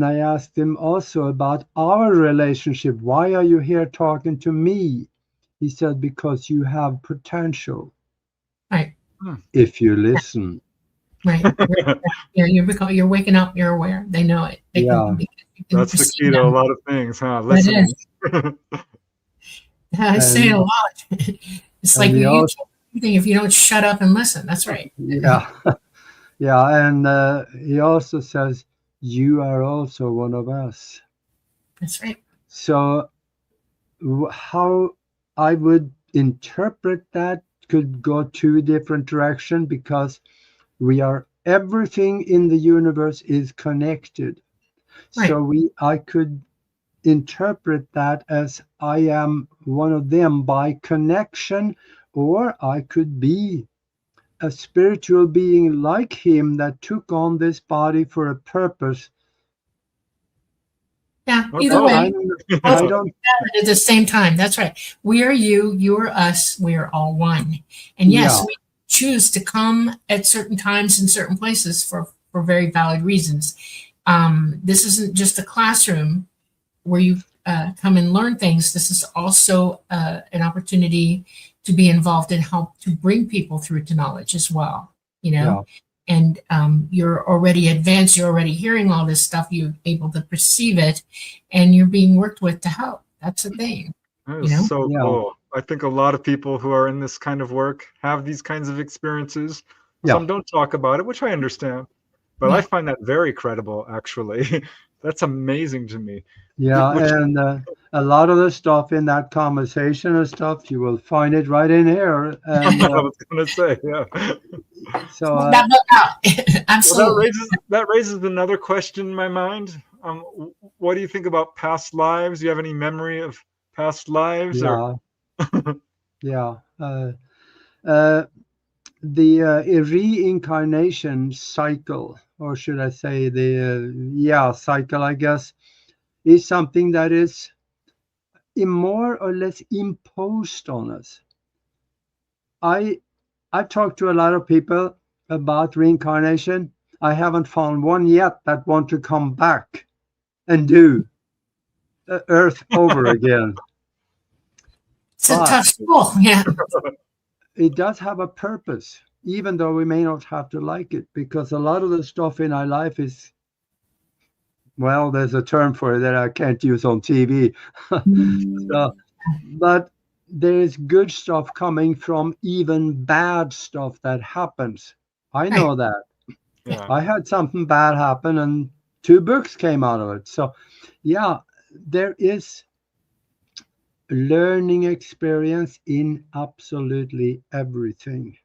I asked him also about our relationship. Why are you here talking to me? He said, because you have potential. Right. If you listen. Right. Yeah, you're waking up, you're aware. They know it. That's the key to a lot of things, huh? Listening. I say it a lot. It's like you think if you don't shut up and listen. That's right. Yeah. Yeah. And he also says, you are also one of us. That's right. So how I would interpret that could go two different directions, because everything in the universe is connected. Right. So I could interpret that as I am one of them by connection, or I could be a spiritual being like him that took on this body for a purpose. Yeah, Oh, either no, way, I both don't. at the same time. That's right. We are you, you are us, we are all one. And yes, Yeah, we choose to come at certain times in certain places for very valid reasons. This isn't just a classroom where you come and learn things. This is also an opportunity to be involved and help to bring people through to knowledge as well, you yeah, know? And you're already advanced, you're already hearing all this stuff, you're able to perceive it, and you're being worked with to help. That's the thing, that you is know? so yeah, cool. I think a lot of people who are in this kind of work have these kinds of experiences. yeah, Some don't talk about it, which I understand, but I Yeah. find that very credible, actually. That's amazing to me. yeah. Which And a lot of the stuff in that conversation and stuff, you will find it right in here. And I was going to say, yeah. so, That book out. Well, that Absolutely. raises another question in my mind. What do you think about past lives? Do you have any memory of past lives, or yeah, yeah. Uh, the reincarnation cycle, or should I say the cycle, I guess, is something that is more or less imposed on us. I I've talked to a lot of people about reincarnation. I haven't found one yet that want to come back and do Earth over again. It's a But tough school. Yeah. it does have a purpose, even though we may not have to like it, because a lot of the stuff in our life is, well, there's a term for it that I can't use on TV. So, but there's good stuff coming from even bad stuff that happens. I Right. know that. yeah? I had something bad happen and 2 books came out of it. So, yeah, there is learning experience in absolutely everything.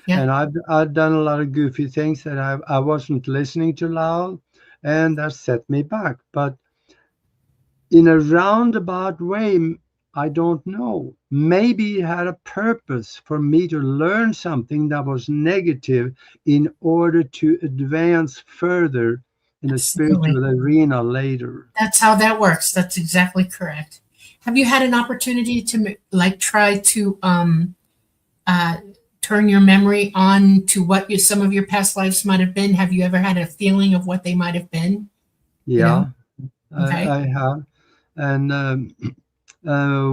Yeah. And I've done a lot of goofy things that I wasn't listening to loud, and that set me back. But in a roundabout way, I don't know. Maybe it had a purpose for me to learn something that was negative in order to advance further in a Absolutely. spiritual arena later. That's how that works. That's exactly correct. Have you had an opportunity to like try to uh, turn your memory on to what some of your past lives might have been? Have you ever had a feeling of what they might have been? You know? Yeah, Okay. I have. And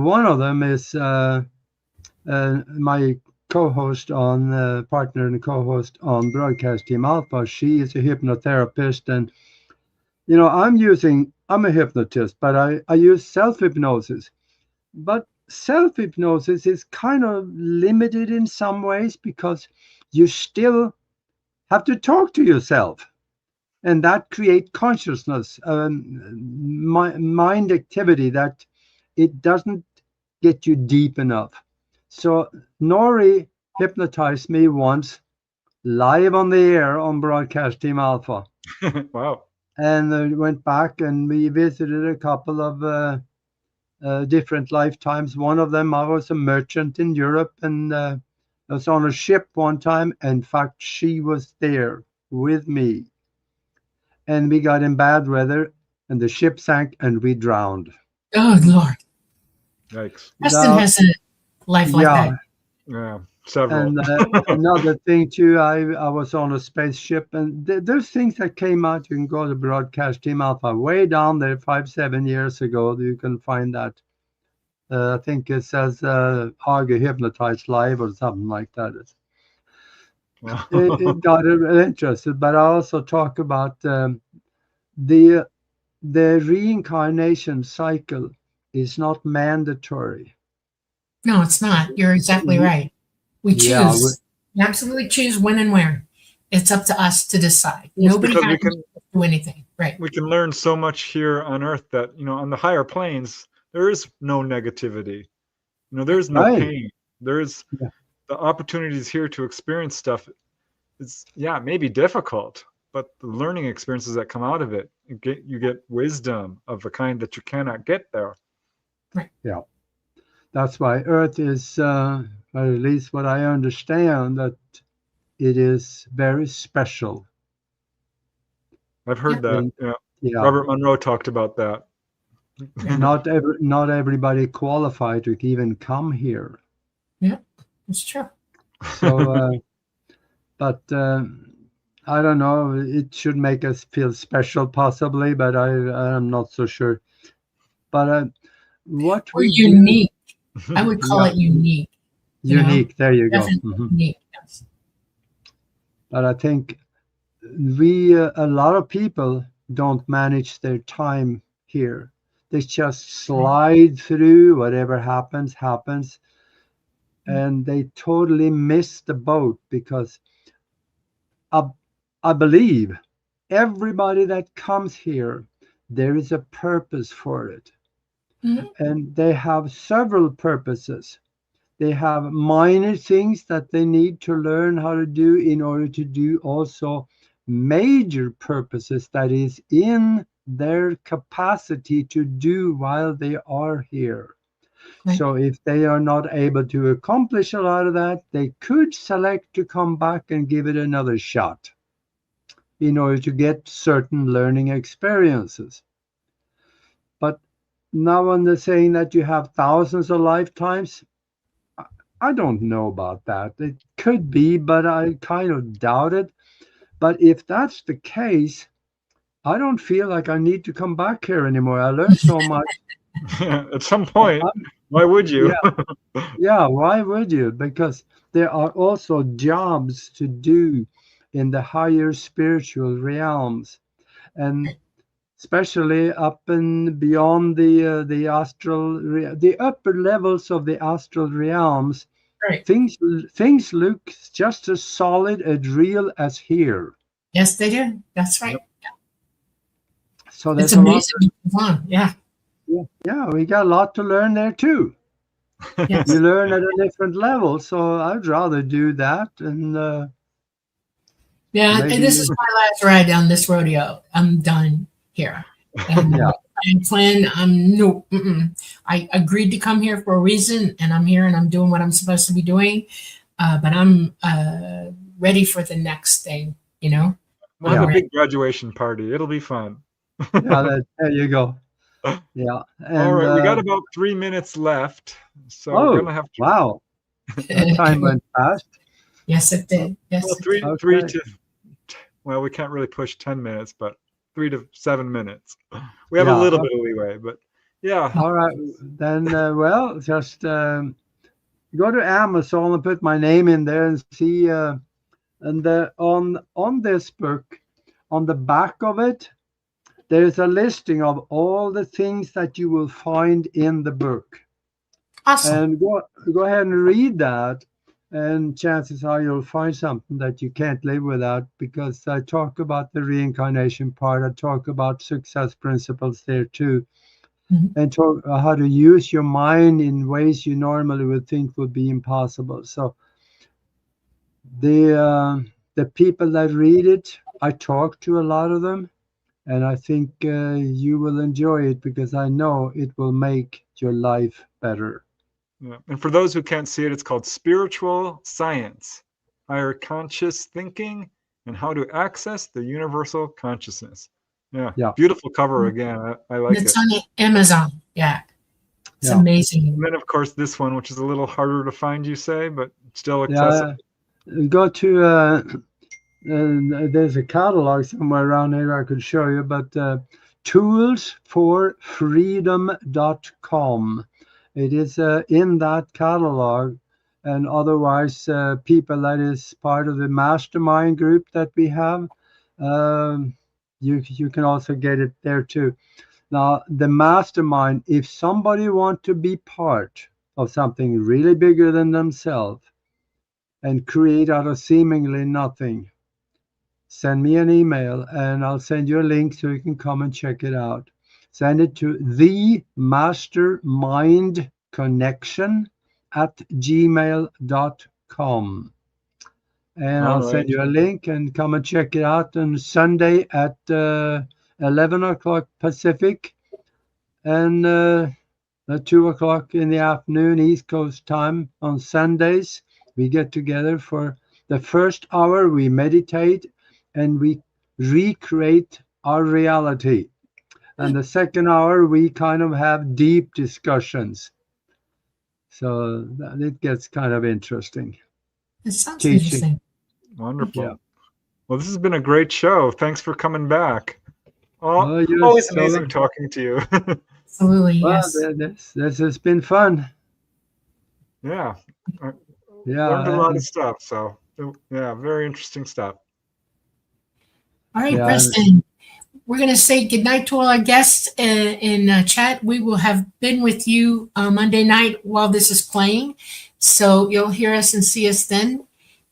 one of them is my co-host on partner and co-host on Broadcast Team Alpha. She is a hypnotherapist, and I'm a hypnotist, but I use self-hypnosis. But self-hypnosis is kind of limited in some ways because you still have to talk to yourself, and that creates consciousness, mind activity that it doesn't get you deep enough. So Nori hypnotized me once live on the air on Broadcast Team Alpha. Wow. And went back and we visited a couple of different lifetimes. One of them, I was a merchant in Europe, and I was on a ship one time. In fact, she was there with me. And we got in bad weather, and the ship sank, and we drowned. Oh Lord. Yikes. Preston Now, has a life like yeah, that. Yeah, several. and another thing too, I was on a spaceship, and there's things that came out. You can go to Broadcast Team Alpha way down there 5-7 years ago. You can find that. I think it says Aage Hypnotized Live or something like that. It got interested, but I also talk about the reincarnation cycle is not mandatory. No, it's not. You're exactly right. We Yeah, choose. We absolutely choose when and where. It's up to us to decide. Well, it's Nobody because has to do anything. Right. we can learn so much here on Earth that, on the higher planes there is no negativity. There's no right. pain. There's Yeah. the opportunities here to experience stuff. It's maybe difficult, but the learning experiences that come out of it, you get wisdom of the kind that you cannot get there. Right. Yeah. That's why Earth is, or at least what I understand, that it is very special. I've heard that. And, Yeah. yeah. Robert Monroe talked about that. Not everybody qualified to even come here. Yeah, it's true. So, but I don't know. It should make us feel special, possibly, but I'm not so sure. But what Or we do, unique. I would call yeah, it unique. You know, unique. There you go. definitely Mhm. unique. Yes. But I think a lot of people don't manage their time here. They just slide through whatever happens, and they totally miss the boat because I, I believe everybody that comes here, there is a purpose for it. Mhm. And they have several purposes. They have minor things that they need to learn how to do in order to do also major purposes that is in their capacity to do while they are here. Right. So if they are not able to accomplish a lot of that, they could select to come back and give it another shot in order to get certain learning experiences. But now when they're saying that you have thousands of lifetimes, I don't know about that. It could be, but I kind of doubt it. But if that's the case, I don't feel like I need to come back here anymore. I learned so much. At some point, why would you? Yeah, why would you? Because there are also jobs to do in the higher spiritual realms, and especially up and beyond the the upper levels of the astral realms. Right. Things look just as solid and real as here. Yes, they do. That's right. So It's there's a lot. amazing. Yeah. Yeah, we got a lot to learn there too. Yes. You learn at a different level, so I'd rather do that. And Yeah. maybe And this is my last ride down this rodeo. I'm done here. And Yeah. I plan. No. I agreed to come here for a reason, and I'm here, and I'm doing what I'm supposed to be doing. But I'm ready for the next thing. You know. We'll have I'm a ready. big graduation party. It'll be fun. There you go. Yeah, All and right, we got about 3 minutes left, so we're oh gonna have to. wow, that time went fast. Yes, it did. Yes. Well, It did. three Okay. to. Well, we can't really push 10 minutes, but 3 to 7 minutes. We have a Yeah. little bit of leeway, but yeah. All right, then. Well, just go to Amazon and put my name in there and see. And on this book, on the back of it, there's a listing of all the things that you will find in the book. Awesome. And go ahead and read that, and chances are you'll find something that you can't live without, because I talk about the reincarnation part. I talk about success principles there too, and talk how to use your mind in ways you normally would think would be impossible. So the people that read it, I talk to a lot of them, and I think you will enjoy it because I know it will make your life better. Yeah. And for those who can't see it, it's called Spiritual Science, Higher Conscious Thinking, and How to Access the Universal Consciousness. Yeah. Beautiful cover again. I like it. It's on Amazon. Yeah. It's Yeah. amazing. And then, of course, this one, which is a little harder to find, you say, but still accessible. Go to there's a catalog somewhere around here I could show you, but toolsforfreedom.com. It is in that catalog, and otherwise people that is part of the mastermind group that we have, you can also get it there too. Now the mastermind, if somebody want to be part of something really bigger than themselves and create out of seemingly nothing, send me an email and I'll send you a link so you can come and check it out. Send it to themastermindconnection@gmail.com. And I'll send you a link and come and check it out on Sunday at 11 o'clock Pacific and 2 o'clock in the afternoon East Coast time on Sundays. We get together for the first hour. We meditate and we recreate our reality. And the second hour, we kind of have deep discussions. So it gets kind of interesting. It sounds Teaching. interesting. Wonderful. Yeah. Well, this has been a great show. Thanks for coming back. Oh, you're Always so amazing lucky. talking to you. Absolutely, Well, yes. this has been fun. Yeah. Yeah. Learned a lot of stuff. So, yeah, very interesting stuff. All right, Yeah. Preston. We're going to say goodnight to all our guests in chat. We will have been with you Monday night while this is playing. So you'll hear us and see us then.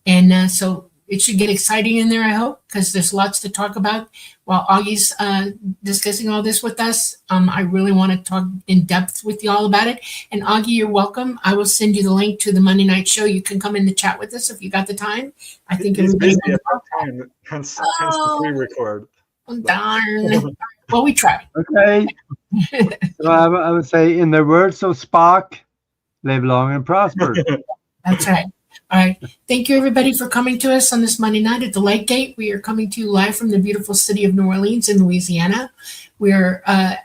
And so it should get exciting in there, I hope, because there's lots to talk about. While Augie's discussing all this with us, I really want to talk in depth with you all about it. And Augie, you're welcome. I will send you the link to the Monday night show. You can come in the chat with us if you got the time. I think He's everybody busy at that time, hence the pre-record. Oh, darn. Well, we tried. Okay. So I would say, in the words of Spock, live long and prosper. That's right. All right. Thank you, everybody, for coming to us on this Monday night at the Light Gate. We are coming to you live from the beautiful city of New Orleans in Louisiana. We're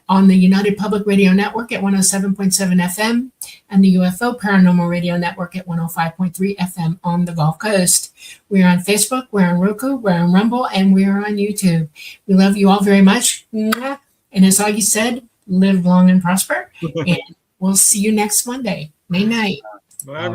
on the United Public Radio Network at 107.7 FM and the UFO Paranormal Radio Network at 105.3 FM on the Gulf Coast. We're on Facebook, we're on Roku, we're on Rumble, and we're on YouTube. We love you all very much. And as Augie said, live long and prosper. And we'll see you next Monday. May night. Bye, everybody.